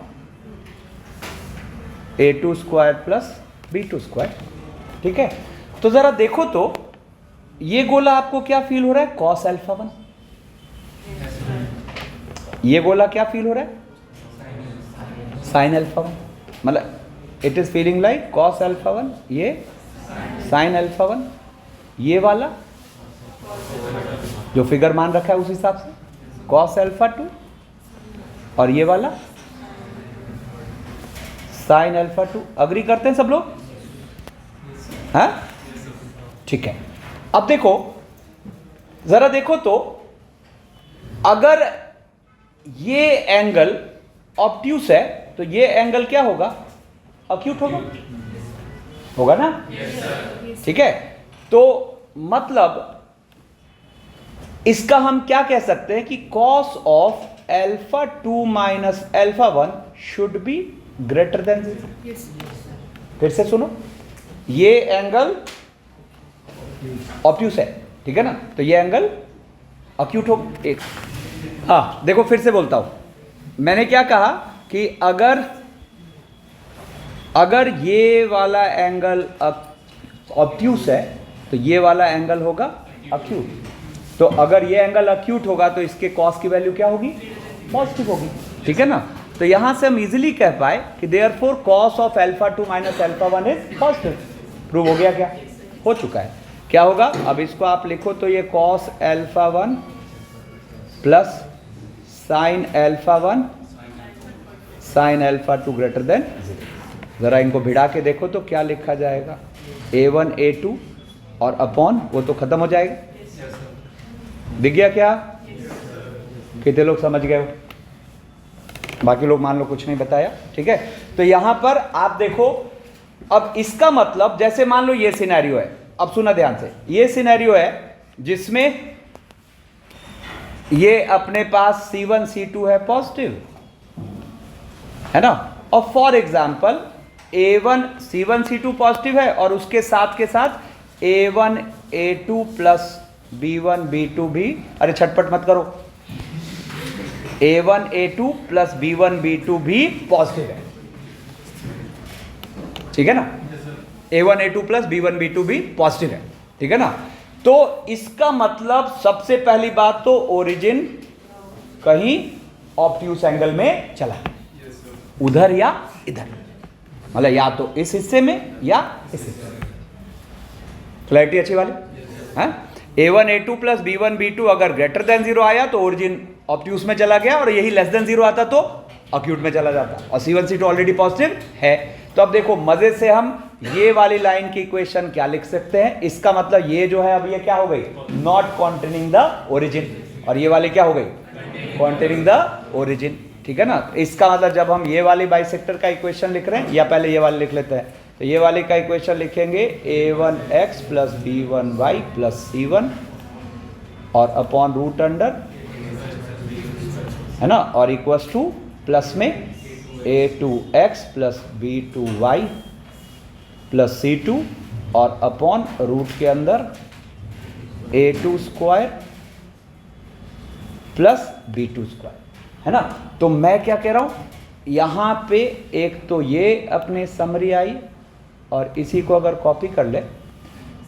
a2 square plus b2 square. ठीक है, तो जरा देखो तो ये गोला आपको क्या फील हो रहा है? Cos alpha 1। ये गोला क्या फील हो रहा है? Sine alpha 1। मतलब it is feeling like cos alpha 1, ये साइन अल्फा 1, ये वाला जो फिगर मान रखा है उस हिसाब से कॉस अल्फा 2, और ये वाला साइन अल्फा 2। अग्री करते हैं सब लोग? हाँ, ठीक है। अब देखो, जरा देखो तो अगर ये एंगल ऑब्ट्यूस है तो ये एंगल क्या होगा? अक्यूट होगा, होगा ना? ठीक है, तो मतलब इसका हम क्या कह सकते हैं कि cos of alpha 2 minus alpha 1 should be greater than 0। फिर से सुनो, ये एंगल ऑब्ट्यूस है, ठीक है ना, तो ये एंगल अक्यूट हो। एक हाँ देखो, फिर से बोलता हूं, मैंने क्या कहा कि अगर ये वाला एंगल ऑब्ट्यूस है तो ये वाला एंगल होगा अक्यूट। तो अगर ये एंगल अक्यूट होगा तो इसके कॉस की वैल्यू क्या होगी? पॉजिटिव होगी, ठीक है ना। तो यहां से हम इजीली कह पाए कि therefore cos of alpha 2 minus alpha 1 is positive. Prove हो गया? क्या हो चुका है? क्या होगा? अब इसको आप लिखो तो ये cos alpha 1 plus sine alpha 1 sine alpha 2 greater than 0। जरा इनको भिड़ा के देखो तो क्या लिखा जाएगा? a1 a2 और अपॉन वो तो खत्म हो जाएगा। दिख गया क्या? कितने लोग समझ गए हो? बाकी लोग मान लो कुछ नहीं बताया, ठीक है। तो यहां पर आप देखो, अब इसका मतलब जैसे मान लो ये सिनेरियो है, अब सुना ध्यान से, ये सिनेरियो है जिसमें ये अपने पास C1 C2 है पॉजिटिव, है ना, और for example A1 C1 C2 positive है और उसके साथ के साथ A1 A2 plus B1 B2 भी, अरे छटपट मत करो, A1 A2 plus B1 B2 भी पॉजिटिव है, ठीक है ना। A1 A2 plus B1 B2 भी पॉजिटिव है, ठीक है ना। तो इसका मतलब सबसे पहली बात तो ओरिजिन कहीं ऑब्ट्यूस एंगल में चला, उधर या इधर, मतलब या तो इस हिस्से में या इस हिस्से में। क्लैरिटी अच्छी वाली है? A1 A2 plus B1 B2 अगर ग्रेटर देन 0 आया तो ओरिजिन ऑब्ट्यूस में चला गया, और यही लेस देन 0 आता तो अक्यूट में चला जाता, और C1 C2 ऑलरेडी पॉजिटिव है। तो अब देखो मजे से हम ये वाली लाइन की इक्वेशन क्या लिख सकते हैं? इसका मतलब ये जो है अब ये क्या हो गई? नॉट कॉन्टेनिंग द ओरिजिन, और ये वाली क्या हो गई? कॉन्टेनिंग द ओरिजिन, ठीक है ना। इसका मतलब जब हम ये वाली बाइसेक्टर का इक्वेशन लिख रहे हैं, या पहले ये वाली लिख लेते हैं, तो ये वाले का इक्वेशन लिखेंगे a1x plus b1y plus c1 और अपॉन रूट अंडर, है ना, और इक्वल्स टू प्लस में a2x plus b2y plus c2 और अपॉन रूट के अंदर a2 square plus b2 square, है ना। तो मैं क्या कह रहा हूं, यहां पे एक तो ये अपने समरी आई, और इसी को अगर कॉपी कर ले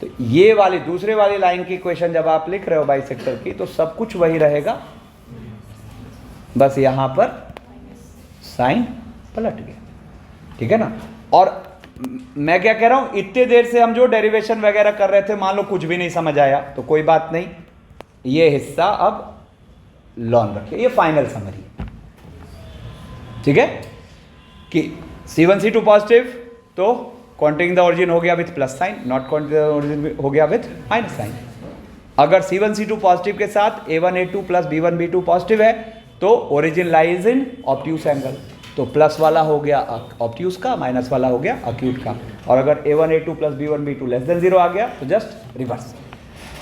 तो ये वाली दूसरे वाली लाइन की इक्वेशन जब आप लिख रहे हो बाइसेक्टर की, तो सब कुछ वही रहेगा, बस यहां पर साइन पलट गया, ठीक है ना। और मैं क्या कह रहा हूं, इतने देर से हम जो डेरिवेशन वगैरह कर रहे थे, मान लो कुछ भी नहीं समझ आया तो कोई बात नहीं, ये हिस्सा अब लॉन रखिए, ये फाइनल समरी है, ठीक है, कि C1 C2 पॉजिटिव तो कॉन्टेनिंग द ओरिजिन हो गया with plus sign, not containing the origin हो गया विथ माइनस साइन। अगर C1 C2 पॉजिटिव के साथ A1 A2 plus B1 B2 positive है तो origin lies in obtuse angle, तो प्लस वाला हो गया ऑब्ट्यूस का, माइनस वाला हो गया अक्यूट का। और अगर A1 A2 plus B1 B2 less than 0 आ गया तो जस्ट रिवर्स,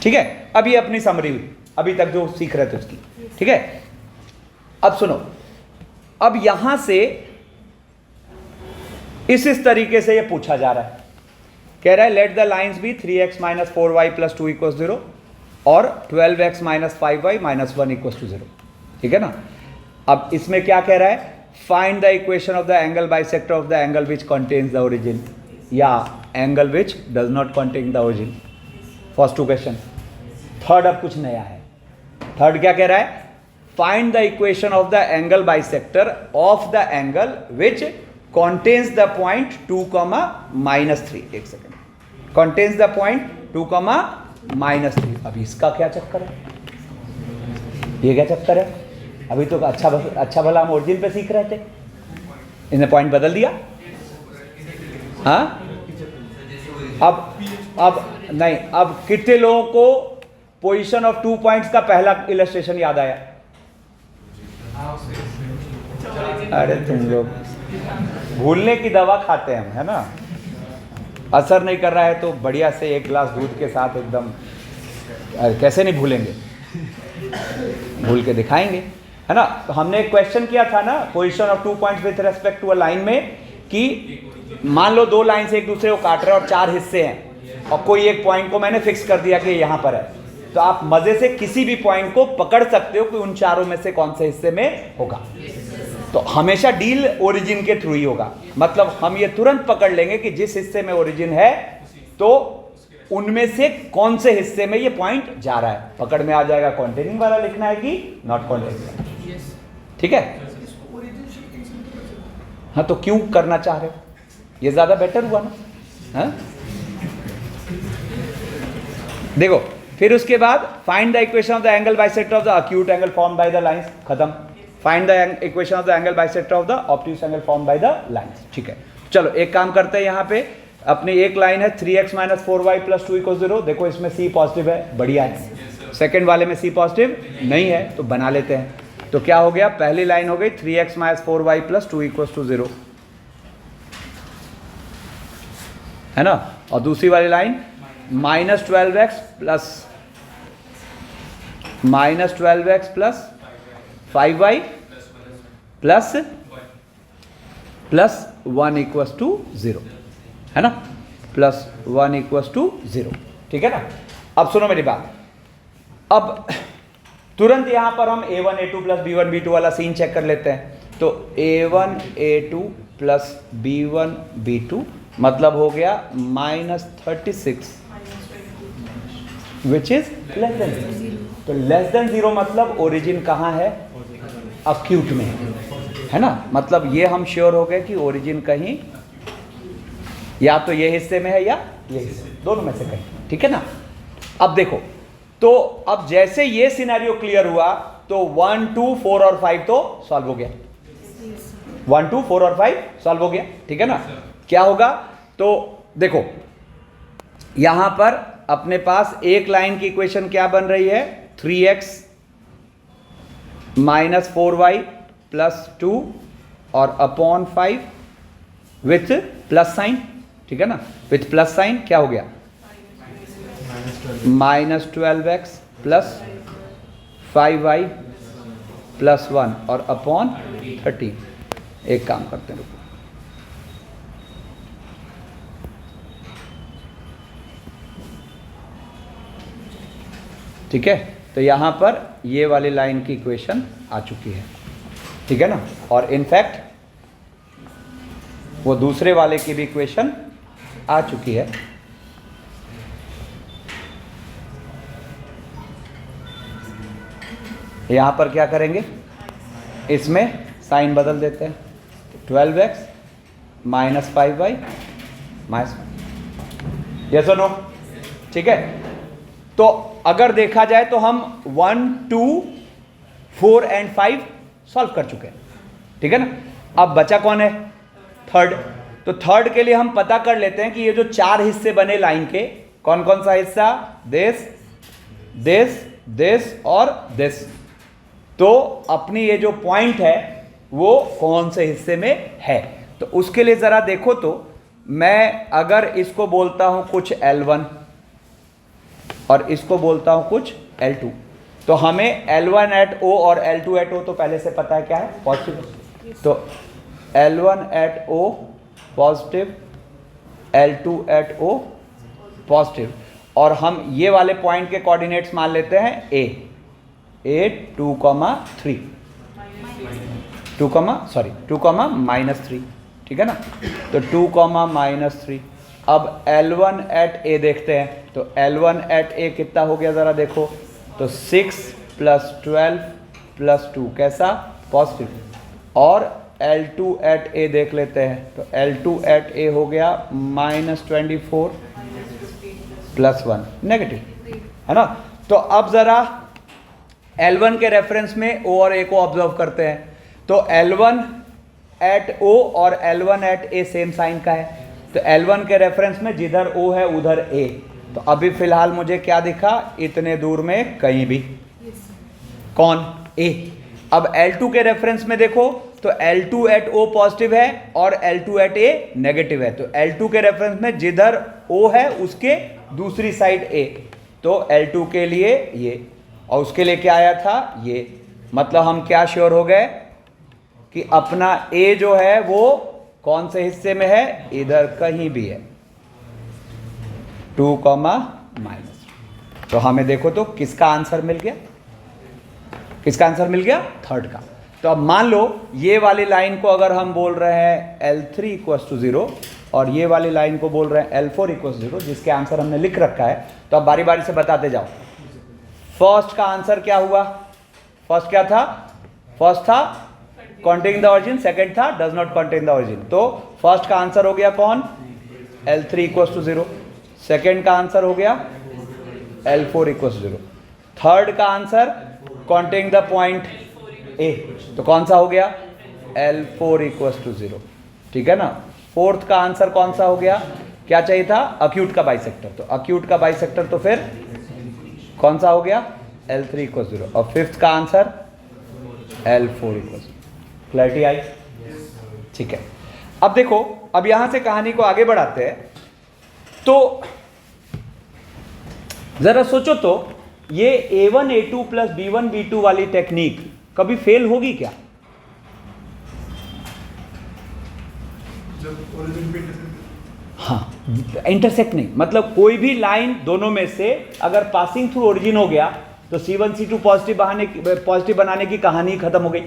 ठीक है। अब ये अपनी समरी हुई अभी तक जो सीख रहे थे उसकी, ठीक है। अब सुनो, अब यहां से इस तरीके से ये पूछा जा रहा है, कह रहा है let the lines be 3x minus 4y plus 2 equal 0 और 12x minus 5y minus 1 equal to 0, ठीक है ना। अब इसमें क्या कह रहा है, find the equation of the angle bisector of the angle which contains the origin या angle which does not contain the origin. First 2 question. Third अब कुछ नया है। थर्ड क्या कह रहा है, find the equation of the angle bisector of the angle which contains the point 2, -3। एक सेकेंड, contains the point 2, -3। अब इसका क्या चक्कर है, ये क्या चक्कर है? अभी तो अच्छा भला हम ओरिजिन पे सीख रहे थे, इन्हें पॉइंट बदल दिया। हाँ, अब नहीं, अब कितने लोगों को पोजीशन ऑफ 2 पॉइंट्स का पहला इलस्ट्रेशन याद आया? अरे तुम लोग भूलने की दवा खाते हैं हम, है ना। असर नहीं कर रहा है तो बढ़िया से एक गिलास दूध के साथ एकदम, कैसे नहीं भूलेंगे, भूल के दिखाएंगे, है ना। तो हमने एक क्वेश्चन किया था ना, position of 2 points with respect to a line में, कि मान लो 2 लाइन से एक दूसरे को काट रहे हैं और 4 हिस्से हैं और कोई एक पॉइंट को मैंने फिक्स कर दिया कि यहाँ पर है, तो आप मजे से किसी भी पॉइंट को पकड़ सकते हो कि उन चारों में से कौन से हिस्से में होगा। तो हमेशा डील ओरिजिन के थ्रू ही होगा, मतलब हम ये तुरंत पकड़ लेंगे कि जिस हिस्से में ओरिजिन है तो उनमें से कौन से हिस्से में ये पॉइंट जा रहा है। पकड़ में आ जाएगा कॉन्टेनिंग वाला लिखना है कि नॉट कॉन्टेनिंग, ठीक है। हाँ, तो क्यों करना चाह रहे हो, ये ज्यादा बेटर हुआ ना। हाँ? देखो फिर उसके बाद find the equation of the angle bisector of the acute angle form by the lines, खत्म। Find the equation of the angle bisector of the obtuse angle form by the lines, ठीक है। चलो एक काम करते हैं, यहाँ पे अपनी एक लाइन है 3x minus 4y plus 2 equal 0। देखो इसमें c पॉजिटिव है, बढ़िया है। सेकंड वाले में c पॉजिटिव नहीं है तो बना लेते हैं। तो क्या हो गया, पहली लाइन हो गई 3x minus 4y plus 2 equal to 0, है ना। और दूसरी वाली line -12x plus 5y plus 1 equal to 0, है ना, प्लस 1 इक्वल टू 0, ठीक है ना। अब सुनो मेरी बात, अब तुरंत यहां पर हम a1 a2 plus b1 b2 वाला सीन चेक कर लेते हैं। तो a1 a2 plus b1 b2 मतलब हो गया -36 विच इज लेस देन 0। तो लेस देन 0 मतलब ओरिजिन कहाँ है, अक्यूट में, है ना। मतलब ये हम श्योर हो गए कि ओरिजिन कहीं या तो ये हिस्से में है या ये हिस्से, दोनों में से कहीं, ठीक है ना। अब देखो, तो अब जैसे ये सिनेरियो क्लियर हुआ तो 1 2 4 और 5 तो सॉल्व हो गया, 1 2 4 और 5 सॉल्व हो गया, ठीक है ना। क्या होगा, तो देखो यहां पर अपने पास एक लाइन की इक्वेशन क्या बन रही है, 3x माइनस 4y प्लस 2 और अपॉन 5 विथ प्लस साइन, ठीक है ना। विथ प्लस साइन क्या हो गया, -12x प्लस 5y प्लस 1 और अपॉन 13। एक काम करते हैं, रुको, ठीक है। तो यहां पर ये वाली लाइन की इक्वेशन आ चुकी है, ठीक है ना। और इनफैक्ट वो दूसरे वाले की भी इक्वेशन आ चुकी है। यहां पर क्या करेंगे, इसमें साइन बदल देते हैं, 12x minus 5y minus, yes और नो, ठीक है। तो अगर देखा जाए तो हम 1 2 4 एंड 5 सॉल्व कर चुके हैं, ठीक है ना। अब बचा कौन है, थर्ड। तो थर्ड के लिए हम पता कर लेते हैं कि ये जो 4 हिस्से बने लाइन के, कौन कौन सा हिस्सा, दिस दिस दिस और दिस। तो अपनी ये जो पॉइंट है वो कौन से हिस्से में है, तो उसके लिए जरा देखो। तो मैं अगर इसको बोलता हूं कुछ L1 और इसको बोलता हूं कुछ L2, तो हमें L1 एट O और L2 एट O तो पहले से पता है क्या है, पॉजिटिव, तो L1 at O positive, L2 at O positive, और हम ये वाले पॉइंट के कोऑर्डिनेट्स मान लेते हैं A 2,3 2,-3, ठीक है ना। तो 2,-3। अब L1 एट A देखते हैं, तो L1 एट A कितना हो गया ज़रा देखो, तो 6 + 12 + 2 कैसा, पॉजिटिव। और L2 एट A देख लेते हैं, तो L2 एट A हो गया -24 + 1 नेगेटिव, है ना। तो अब ज़रा L1 के रेफरेंस में O और A को ऑब्जर्व करते हैं, तो L1 एट O और L1 eight A same sign का है, तो L1 के रेफरेंस में जिधर O है उधर A, तो अभी फिलहाल मुझे क्या दिखा, इतने दूर में कहीं भी, कौन, A। अब L2 के रेफरेंस में देखो, तो L2 एट O पॉजिटिव है और L2 एट A नेगेटिव है, तो L2 के रेफरेंस में जिधर O है उसके दूसरी साइड A, तो L2 के लिए ये, और उसके लिए क्या आया था, ये। मतलब हम क्या श्योर हो गए कि अपना A जो है वो कौन से हिस्से में है, इधर कहीं भी है, 2,-। तो हमें देखो तो किसका आंसर मिल गया, किसका आंसर मिल गया, थर्ड का। तो अब मान लो ये वाली लाइन को अगर हम बोल रहे हैं L3 = 0 और ये वाली लाइन को बोल रहे हैं L4 = 0, जिसके आंसर हमने लिख रखा है, तो अब बारी बारी से बताते जाओ। फर्स्ट का आंसर क्या हुआ, फर्स्ट क्या था, फर्स्ट था कॉन्टेनिंग द ओरिजिन, सेकंड था does not contain the origin. तो फर्स्ट का आंसर हो गया कौन, L3 = 0, सेकंड का आंसर हो गया L4 = 0, थर्ड का answer containing the point A, तो कौन सा हो गया, L4 = 0, ठीक है ना। फोर्थ का आंसर कौन सा हो गया, क्या चाहिए था, अक्यूट का बाइसेक्टर, तो अक्यूट का बाइसेक्टर तो फिर कौन सा हो गया, L3 = 0, और फिफ्थ का आंसर L4 = 0। क्लैरिटी आई, ठीक है। अब देखो, अब यहां से कहानी को आगे बढ़ाते हैं, तो जरा सोचो तो ये A1 A2 + B1 B2 वाली टेक्निक कभी फेल होगी क्या, जब ओरिजिन पे हाँ, इंटरसेक्ट नहीं, मतलब कोई भी लाइन दोनों में से अगर पासिंग थ्रू ओरिजिन हो गया तो C1 C2 पॉजिटिव बनाने की कहानी खत्म हो गई।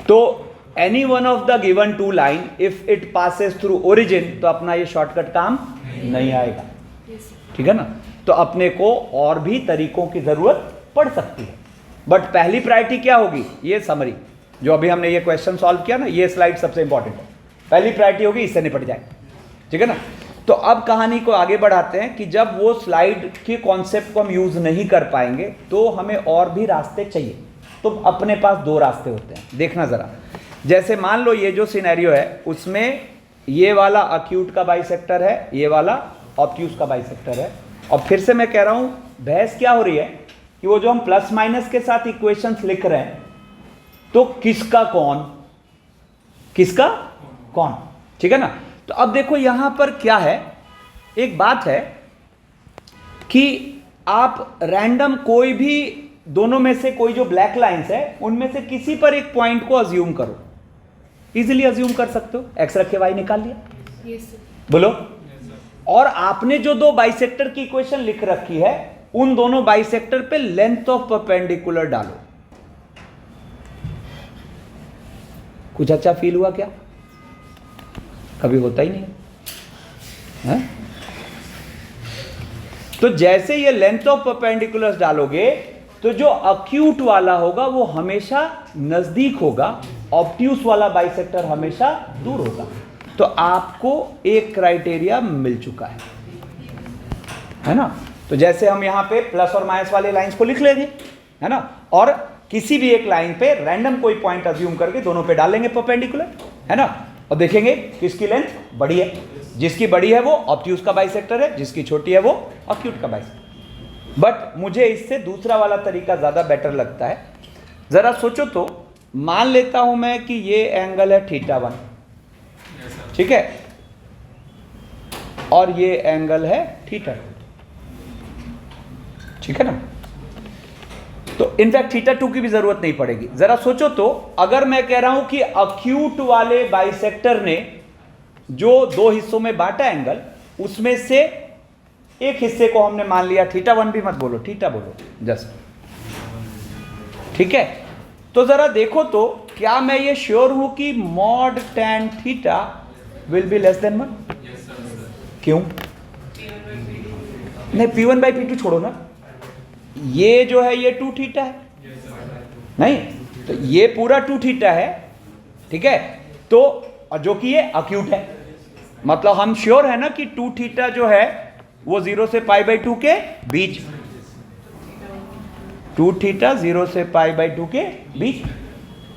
तो any one of the given two line if it passes through origin, तो अपना ये शॉर्टकट काम नहीं आएगा, ठीक है ना। तो अपने को और भी तरीकों की जरूरत पड़ सकती है, बट पहली प्रायोरिटी क्या होगी, ये समरी जो अभी हमने ये क्वेश्चन सॉल्व किया ना, ये स्लाइड सबसे इंपॉर्टेंट है, पहली प्रायोरिटी होगी, इससे निपट जाए, ठीक है ना। तो अब कहानी को आगे बढ़ाते हैं कि जब वो स्लाइड के कॉन्सेप्ट को हम यूज नहीं कर पाएंगे तो हमें और भी रास्ते चाहिए। तो अपने पास दो रास्ते होते हैं, देखना जरा। जैसे मान लो ये जो सिनेरियो है उसमें ये वाला अक्यूट का बाइसेक्टर है, ये वाला ऑब्ट्यूज का बाइसेक्टर है, और फिर से मैं कह रहा हूं बहस क्या हो रही है कि वो जो हम प्लस माइनस के साथ इक्वेशंस लिख रहे हैं, तो किसका कौन, किसका कौन, ठीक है ना। तो अब देखो यहां पर क्या है, एक बात है कि आप रैंडम कोई भी दोनों में से कोई जो ब्लैक लाइंस है उनमें से किसी पर एक पॉइंट को अज्यूम करो, इजीली अज्यूम कर सकते हो, एक्स रखे वाई निकाल लिया, बोलो। और आपने जो दो बाइसेक्टर की इक्वेशन लिख रखी है उन दोनों बाइसेक्टर पे लेंथ ऑफ परपेंडिकुलर डालो। कुछ अच्छा फील हुआ क्या, कभी होता ही नहीं है? तो जैसे ये लेंथ ऑफ परपेंडिकुलर्स डालोगे तो जो अक्यूट वाला होगा वो हमेशा नजदीक होगा, ऑब्ट्यूस वाला बाइसेक्टर हमेशा दूर होगा। तो आपको एक क्राइटेरिया मिल चुका है ना। तो जैसे हम यहां पे प्लस और माइनस वाले लाइंस को लिख लेंगे, है ना, और किसी भी एक लाइन पे रैंडम कोई पॉइंट अज्यूम करके दोनों पे डालेंगे परपेंडिकुलर, है ना, और देखेंगे किसकी लेंथ बड़ी है। जिसकी बड़ी है वो ऑब्ट्यूस का बाइसेक्टर है, जिसकी छोटी है वो अक्यूट का बाइसेक्टर। बट मुझे इससे दूसरा वाला तरीका ज्यादा बेटर लगता है। जरा सोचो तो, मान लेता हूं मैं कि ये एंगल है θ1, ठीक है, और ये एंगल है θ2, ठीक है ना। तो इनफैक्ट थीटा 2 की भी जरूरत नहीं पड़ेगी। जरा सोचो तो, अगर मैं कह रहा हूं कि अक्यूट वाले बाइसेक्टर ने जो दो हिस्सों में बांटा एंगल, उसमें से एक हिस्से को हमने मान लिया थीटा 1, भी मत बोलो, थीटा बोलो जस्ट, ठीक है। तो जरा देखो तो, क्या मैं ये श्योर हूं कि mod tan theta will be less than 1? क्यों? नहीं, P1 बाई P2 छोड़ो ना, ये जो है ये 2 थीटा है, नहीं तो ये पूरा 2 थीटा है, ठीक है। तो जो कि ये अक्यूट है, मतलब हम श्योर है ना कि 2 थीटा जो है वो 0 से पाई बाई 2 के बीच, 2 थीटा 0 से पाई बाई 2 के बीच,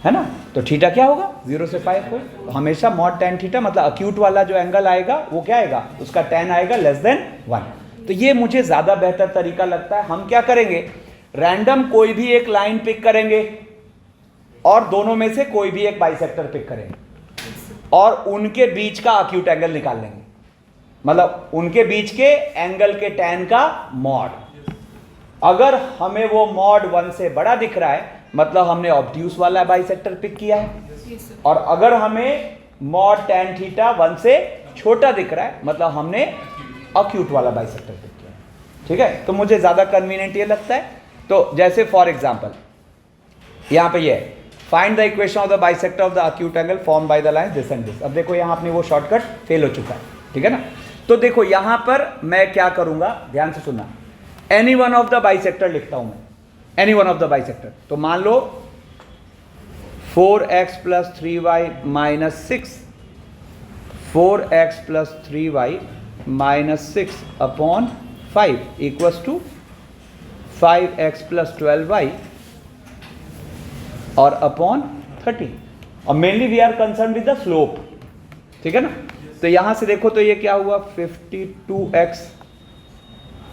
है ना। तो थीटा क्या होगा? 0 से पाई को, तो हमेशा मॉड टैन थीटा, मतलब अक्यूट वाला जो एंगल आएगा वो क्या आएगा, उसका टैन आएगा लेस देन 1। तो ये मुझे ज्यादा बेहतर तरीका लगता है। हम क्या करेंगे, रैंडम कोई भी एक लाइन पिक करेंगे और दोनों में से कोई भी एक बाइसेक्टर पिक करेंगे और उनके बीच का अक्यूट एंगल निकाल लेंगे, मतलब उनके बीच के एंगल के टैन का मॉड। अगर हमें वो मॉड 1 से बड़ा दिख रहा है, मतलब हमने ऑब्ट्यूस वाला बाइसेक्टर पिक किया है, और अगर हमें मॉड टैन थीटा 1 से छोटा दिख रहा है, मतलब हमने अक्यूट वाला बाइसेक्टर पिक किया है, ठीक है। तो मुझे ज्यादा कन्वीनियंट ये लगता है। तो जैसे फॉर एग्जांपल यहां पे ये find the equation of the bisector of the acute angle form by the line this and this. अब देखो यहां अपनी वो शॉर्टकट फेल हो चुका है, ठीक है ना। तो देखो यहां पर मैं क्या करूंगा, ध्यान से सुनना, any one of the bisector लिखता हूं मैं, any one of the bisector. तो मान लो 4x plus 3y minus 6, 4x plus 3y minus 6 upon 5 equals to 5x plus 12y और अपॉन 30। और mainly we are concern with the slope, ठीक है ना। तो यहां से देखो तो ये क्या हुआ, 52x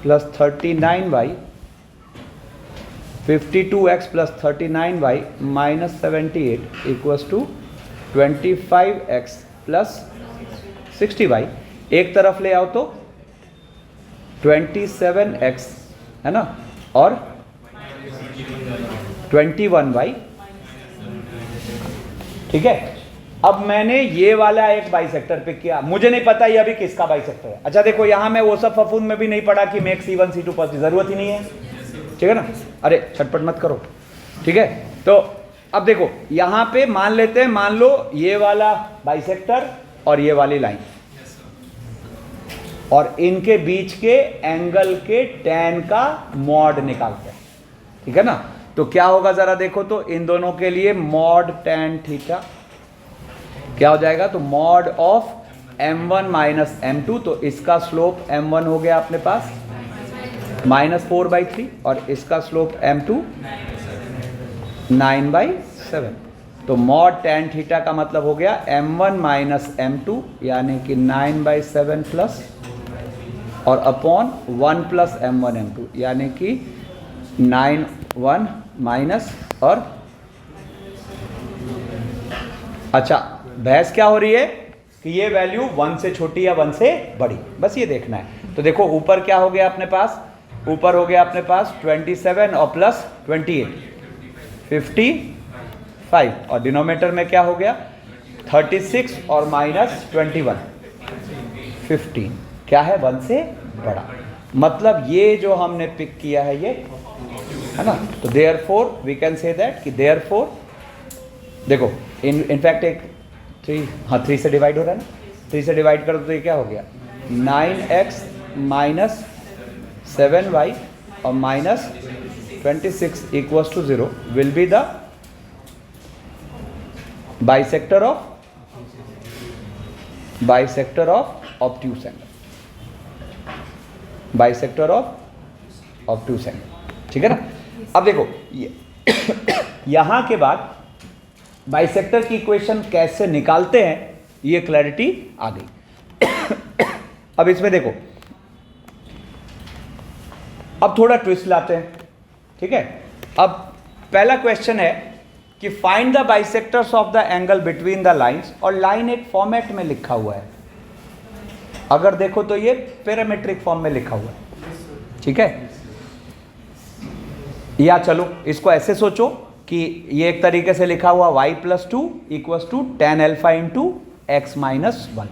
plus 39y, 52x plus 39y minus 78 equals to 25x plus 60y। एक तरफ ले आओ तो 27x, है ना, और 21y, ठीक है। अब मैंने ये वाला एक बाइसेक्टर पिक किया, मुझे नहीं पता ये अभी किसका बाइसेक्टर है। अच्छा देखो यहां मैं वो सब फफूंद में भी नहीं पढ़ा कि मेक C1 C2 पॉजिटिव, जरूरत ही नहीं है, ठीक है ना। अरे छटपट मत करो, ठीक है। तो अब देखो यहां पे मान लेते हैं, मान लो ये वाला बाइसेक्टर और ये वाली लाइन, और इनके बीच के एंगल के टैन का मॉड निकालते हैं, ठीक है ना। तो क्या होगा जरा देखो तो, इन दोनों के लिए मॉड टैन थीटा क्या हो जाएगा, तो mod of m1 minus m2, तो इसका स्लोप m1 हो गया अपने पास -4/3 और इसका स्लोप m2 9/7। तो मॉड टैन थीटा का मतलब हो गया m1 माइनस m2 यानी कि 9/7 प्लस और अपॉन 1 प्लस m1 m2 यानी कि 9/1 माइनस, और अच्छा बहस क्या हो रही है कि ये वैल्यू 1 से छोटी या 1 से बड़ी, बस ये देखना है। तो देखो ऊपर क्या हो गया अपने पास, ऊपर हो गया अपने पास 27 और प्लस 28 55, और डिनोमिनेटर में क्या हो गया 36 और माइनस 21 15, क्या है 1 से बड़ा, मतलब ये जो हमने पिक किया है ये, है ना। तो therefore we can say that कि देयरफॉर देखो इनफैक्ट एक 3 से डिवाइड हो रहा है ना, 3 से डिवाइड करो तो ये क्या हो गया 9x माइनस 7y और minus 26 equals to 0 will be the bisector of obtuse angle, bisector of obtuse angle, ठीक है ना। अब देखो यहां के बाद बाइसेक्टर की इक्वेशन कैसे निकालते हैं ये क्लैरिटी आ गई। अब इसमें देखो, अब थोड़ा ट्विस्ट लाते हैं, ठीक है। अब पहला क्वेश्चन है कि find the bisectors of the angle between the lines, और लाइन एक फॉर्मेट में लिखा हुआ है, अगर देखो तो ये पैरामीट्रिक फॉर्म में लिखा हुआ है, ठीक है। या चलो इसको ऐसे सोचो कि ये एक तरीके से लिखा हुआ y plus two equals to ten alpha into x minus one,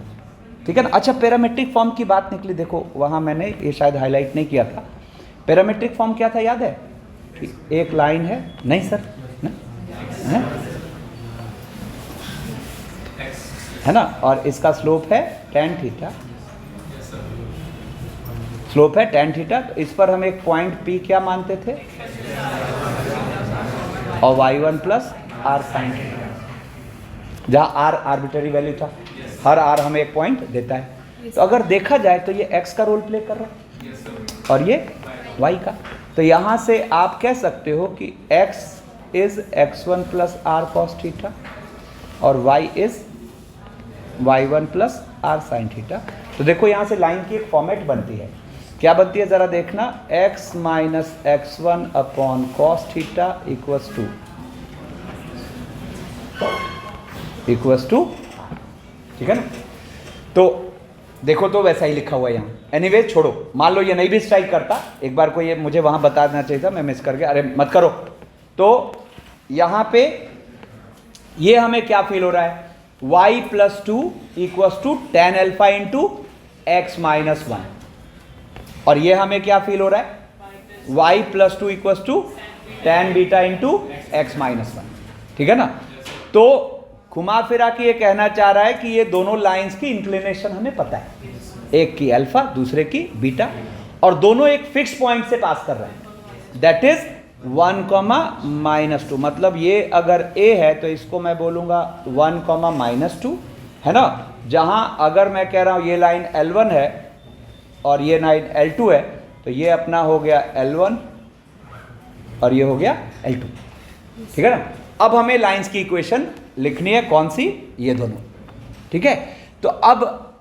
ठीक है ना। अच्छा, पैरामेट्रिक फॉर्म की बात निकली, देखो वहाँ मैंने ये शायद हाईलाइट नहीं किया था। पैरामेट्रिक फॉर्म क्या था याद है? कि एक लाइन है, नहीं सर, है ना, और इसका स्लोप है टेन थीटा, स्लोप है टेन थीटा। तो इस पर हम एक पॉइंट P क्या मानते थे, और y1 plus r sine theta, जहाँ r आर्बिटरी वैल्यू था, हर r हमें एक पॉइंट देता है। तो अगर देखा जाए तो ये x का रोल प्ले कर रहा है और ये y का। तो यहाँ से आप कह सकते हो कि x is x1 plus r cos theta और y is y1 plus r sine theta. तो देखो यहाँ से लाइन की एक फॉर्मेट बनती है, क्या बनती है ज़रा देखना, x minus x1 upon cos theta equals to, ठीक है ना। तो देखो तो वैसा ही लिखा हुआ है यहाँ। एनीवे छोड़ो, मान लो ये नहीं भी स्ट्राइक करता, एक बार को ये मुझे वहाँ बता देना चाहिए था, मैं मिस कर गया, अरे मत करो। तो यहाँ पे ये हमें क्या फील हो रहा है, y plus two equals to ten alpha into x minus one, और ये हमें क्या फील हो रहा है, y plus two equals to ten beta into x minus one, ठीक है ना। तो घुमा फिरा के ये कहना चाह रहा है कि ये दोनों लाइंस की इंक्लिनेशन हमें पता है, एक की अल्फा दूसरे की बीटा, और दोनों एक फिक्स पॉइंट से पास कर रहे हैं, दैट इज 1, -2। मतलब ये अगर a है तो इसको मैं बोलूँगा 1, -2, है ना। जहाँ अगर मैं कह रहा हूँ ये लाइन L1 है और ये लाइन L2 है, तो ये अपना हो गया L1 और ये हो गया L2, ठीक है ना। अब हमें लाइंस की इक्वेशन लिखनी है, कौन सी, ये दोनों, ठीक है। तो अब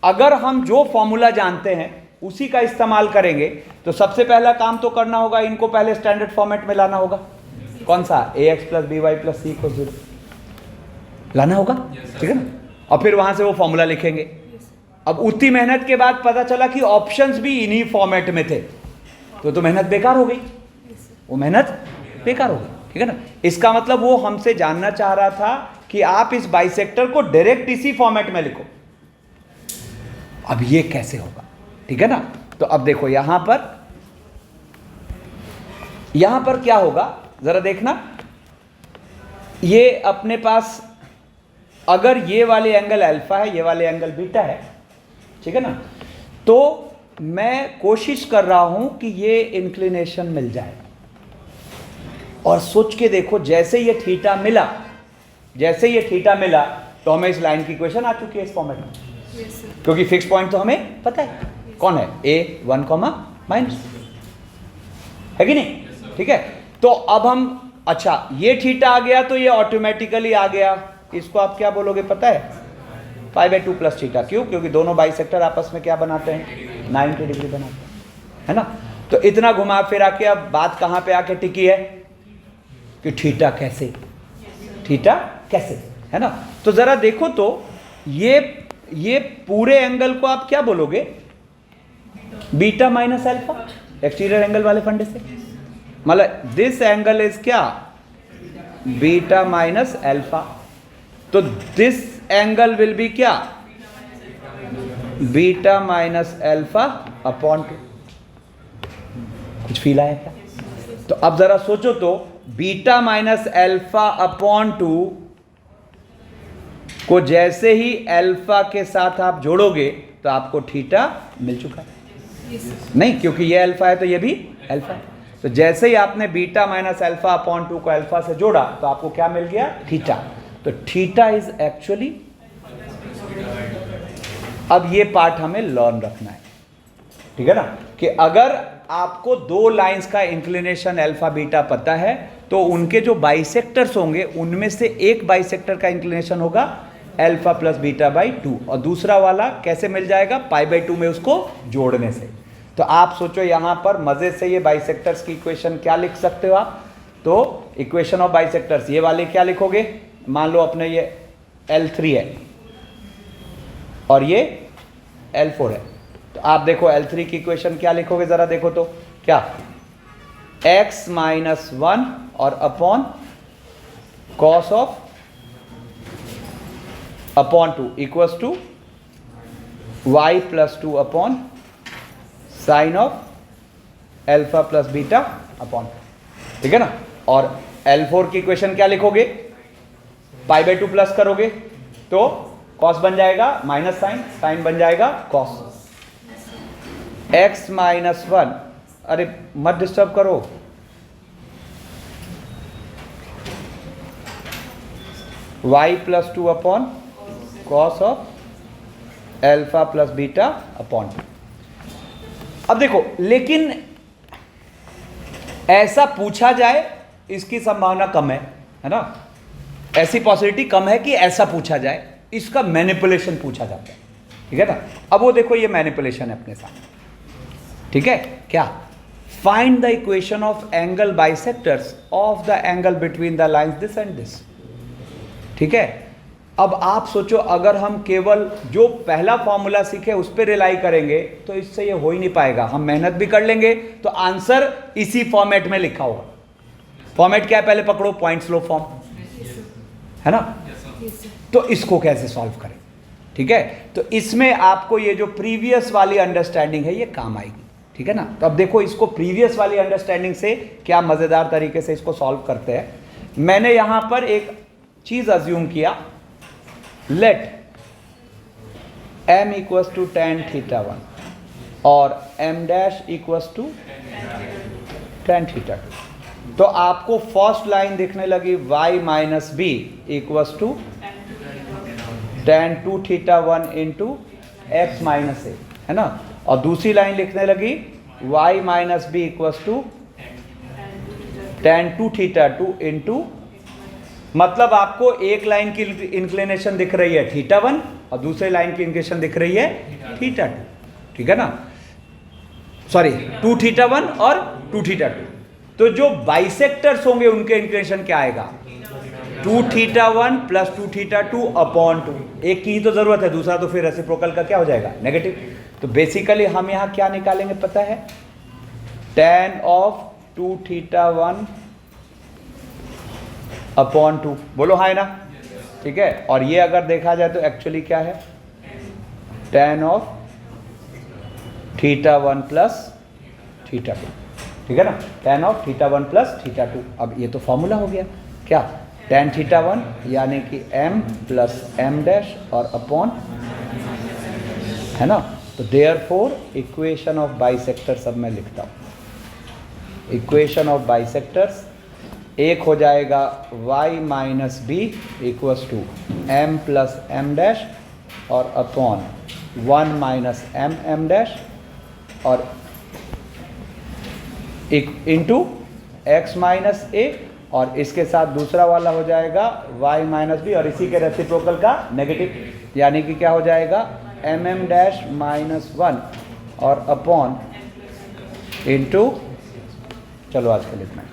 अगर हम जो फॉर्मूला जानते हैं उसी का इस्तेमाल करेंगे, तो सबसे पहला काम तो करना होगा, इनको पहले स्टैंडर्ड फॉर्मेट में लाना होगा। कौन सा, ax plus b y plus c को 0 लाना होगा, ठीक है ना। और फिर वहां से वो फॉर्मूला लिखेंगे। अब उतनी मेहनत के बाद पता चला कि ऑप्शंस भी इन्हीं फॉर्मेट में थे, तो मेहनत बेकार हो गई, वो मेहनत बेकार हो गई, ठीक है ना। इसका मतलब वो हमसे जानना चाह रहा था कि आप इस बाइसेक्टर को डायरेक्ट इसी फॉर्मेट में लिखो। अब ये कैसे होगा, ठीक है ना। तो अब देखो यहां पर क्या होगा, जरा देखना, ये अपने पास अगर ये वाले एंगल अल्फा है, ये वाले एंगल बीटा है, ठीक है ना, तो मैं कोशिश कर रहा हूं कि ये इंक्लिनेशन मिल जाए। और सोच के देखो, जैसे ये थीटा मिला तो हमें इस लाइन की इक्वेशन आ चुकी है इस फॉर्मेट में, क्योंकि फिक्स पॉइंट तो हमें पता है कौन है, a 1, -, है कि नहीं, ठीक है। तो अब हम, अच्छा ये थीटा आ गया तो ये ऑटोमेटिकली आ गया, इसको आप क्या बोलोगे पता है, π/2 प्लस थीटा। क्यों, क्योंकि दोनों बाइसेक्टर आपस में क्या बनाते हैं, 90 डिग्री बनाते हैं, है ना। तो इतना घुमा फिरा के अब बात कहाँ पे आके टिकी है कि थीटा कैसे, है ना। तो जरा देखो तो ये पूरे एंगल को आप क्या बोलोगे, beta minus alpha, exterior angle वाले फंडे से, मतलब दिस एंगल इज क्या, बीटा माइनस अल्फा। तो दिस एंगल विल बी क्या, बीटा माइनस अल्फा अपॉन 2। कुछ फील आया क्या? तो अब जरा सोचो तो, बीटा माइनस अल्फा अपॉन 2 को जैसे ही अल्फा के साथ आप जोड़ोगे तो आपको थीटा मिल चुका है। नहीं, क्योंकि ये अल्फा है तो ये भी अल्फा है। तो जैसे ही आपने बीटा माइनस अल्फा अपॉन 2 को अल्फा से जोड़ा तो आपको क्या मिल गया, थीटा। तो थीटा इज एक्चुअली, अब ये पार्ट हमें लर्न रखना है, ठीक है ना, कि अगर आपको दो लाइंस का इंक्लिनेशन अल्फा बीटा पता है तो उनके जो बाइसेक्टर्स होंगे उनमें से एक बाइसेक्टर का इंक्लिनेशन होगा अल्फा प्लस बीटा बाई 2, और दूसरा वाला कैसे मिल जाएगा, π/2 में उसको जोड़ने से। तो आप सोचो यहाँ पर मजे से ये बाइसेक्टर्स की इक्वेशन क्या लिख सकते हो आप, तो इक्वेशन ऑफ बाइसेक्टर्स ये वाले क्या लिखोगे, मान लो अपने ये L3 है और ये L4 है, तो आप देखो L3 की इक्वेशन क्या लिखोगे, जरा देखो तो क्या, x माइनस 1 और upon cos of upon 2 equals to y plus 2 upon sine of alpha plus beta upon, ठीक है ना। और L4 की इक्वेशन क्या लिखोगे, पाई बाई 2 प्लस करोगे तो कॉस बन जाएगा माइनस साइन, साइन बन जाएगा कॉस। x माइनस 1, अरे मत डिस्टर्ब करो, y plus 2 upon cos of alpha plus beta upon. अब देखो, लेकिन ऐसा पूछा जाए इसकी संभावना कम है ना, ऐसी पॉसिबिलिटी कम है कि ऐसा पूछा जाए, इसका मैनिपुलेशन पूछा जाता है, ठीक है ना। अब वो देखो, ये मैनिपुलेशन है अपने साथ, ठीक है। क्या, find the equation of angle bisectors of the angle between the lines this and this, ठीक है। अब आप सोचो, अगर हम केवल जो पहला फॉर्मूला सीखे उस पर रिलाई करेंगे तो इससे ये हो ही नहीं पाएगा। हम मेहनत भी कर लेंगे तो आंसर इसी फॉर्मेट में लिखा होगा। फॉर्मेट क्या है, पहले पकड़ो, पॉइंट स्लो फॉर्म, है ना। तो इसको कैसे सॉल्व करें, ठीक है। तो इसमें आपको ये जो प्रीवियस वाली अंडरस्टैंडिंग है ये काम आएगी, ठीक है ना। तो अब देखो, इसको प्रीवियस वाली अंडरस्टैंडिंग से क्या मजेदार तरीके से इसको सॉल्व करते हैं। मैंने यहां पर एक चीज अज्यूम किया, let m equals to tan theta 1 और m dash equals to tan theta 2। तो आपको फर्स्ट लाइन दिखने लगी y minus b equals to tan 2 theta 1 into x minus a, है ना। और दूसरी लाइन लिखने लगी y minus b equals to tan 2 theta 2 into, मतलब आपको एक लाइन की इंक्लिनेशन दिख रही है थीटा 1 और दूसरे लाइन की इंक्लिनेशन दिख रही है थीटा 2, ठीक है ना। सॉरी, 2 थीटा 1 और 2 थीटा 2। तो जो बाइसेक्टर्स होंगे उनके इंक्लिनेशन क्या आएगा, 2 थीटा 1 प्लस 2 थीटा 2 अपॉन 2। एक की ही तो जरूरत है, दूसरा तो फिर रेसिप्रोकल का क्या हो जाएगा, नेगेटिव। तो बेसिकली हम यहां क्या निकालेंगे पता है, tan ऑफ 2 थीटा 1 अपॉन 2, बोलो हाँ है ना, ठीक है। और ये अगर देखा जाए तो एक्चुअली क्या है, tan of theta 1 plus theta 2, ठीक है ना, tan of theta 1 plus theta 2। अब ये तो फॉर्मूला हो गया क्या, tan थीटा 1 यानी कि m प्लस m डैश और अपॉन, है ना। तो देयरफॉर इक्वेशन ऑफ बाइसेक्टर्स अब मैं लिखता हूँ, इक्वेशन ऑफ बाइसेक्टर्स एक हो जाएगा y minus b equals to m plus m dash और अपॉन 1 माइनस m डैश और इंटू x माइनस a, और इसके साथ दूसरा वाला हो जाएगा y माइनस बी और इसी के रेसिप्रोकल का नेगेटिव, यानी कि क्या हो जाएगा mm डैश माइनस 1 और अपॉन इंटू, चलो आज के लिए इतना।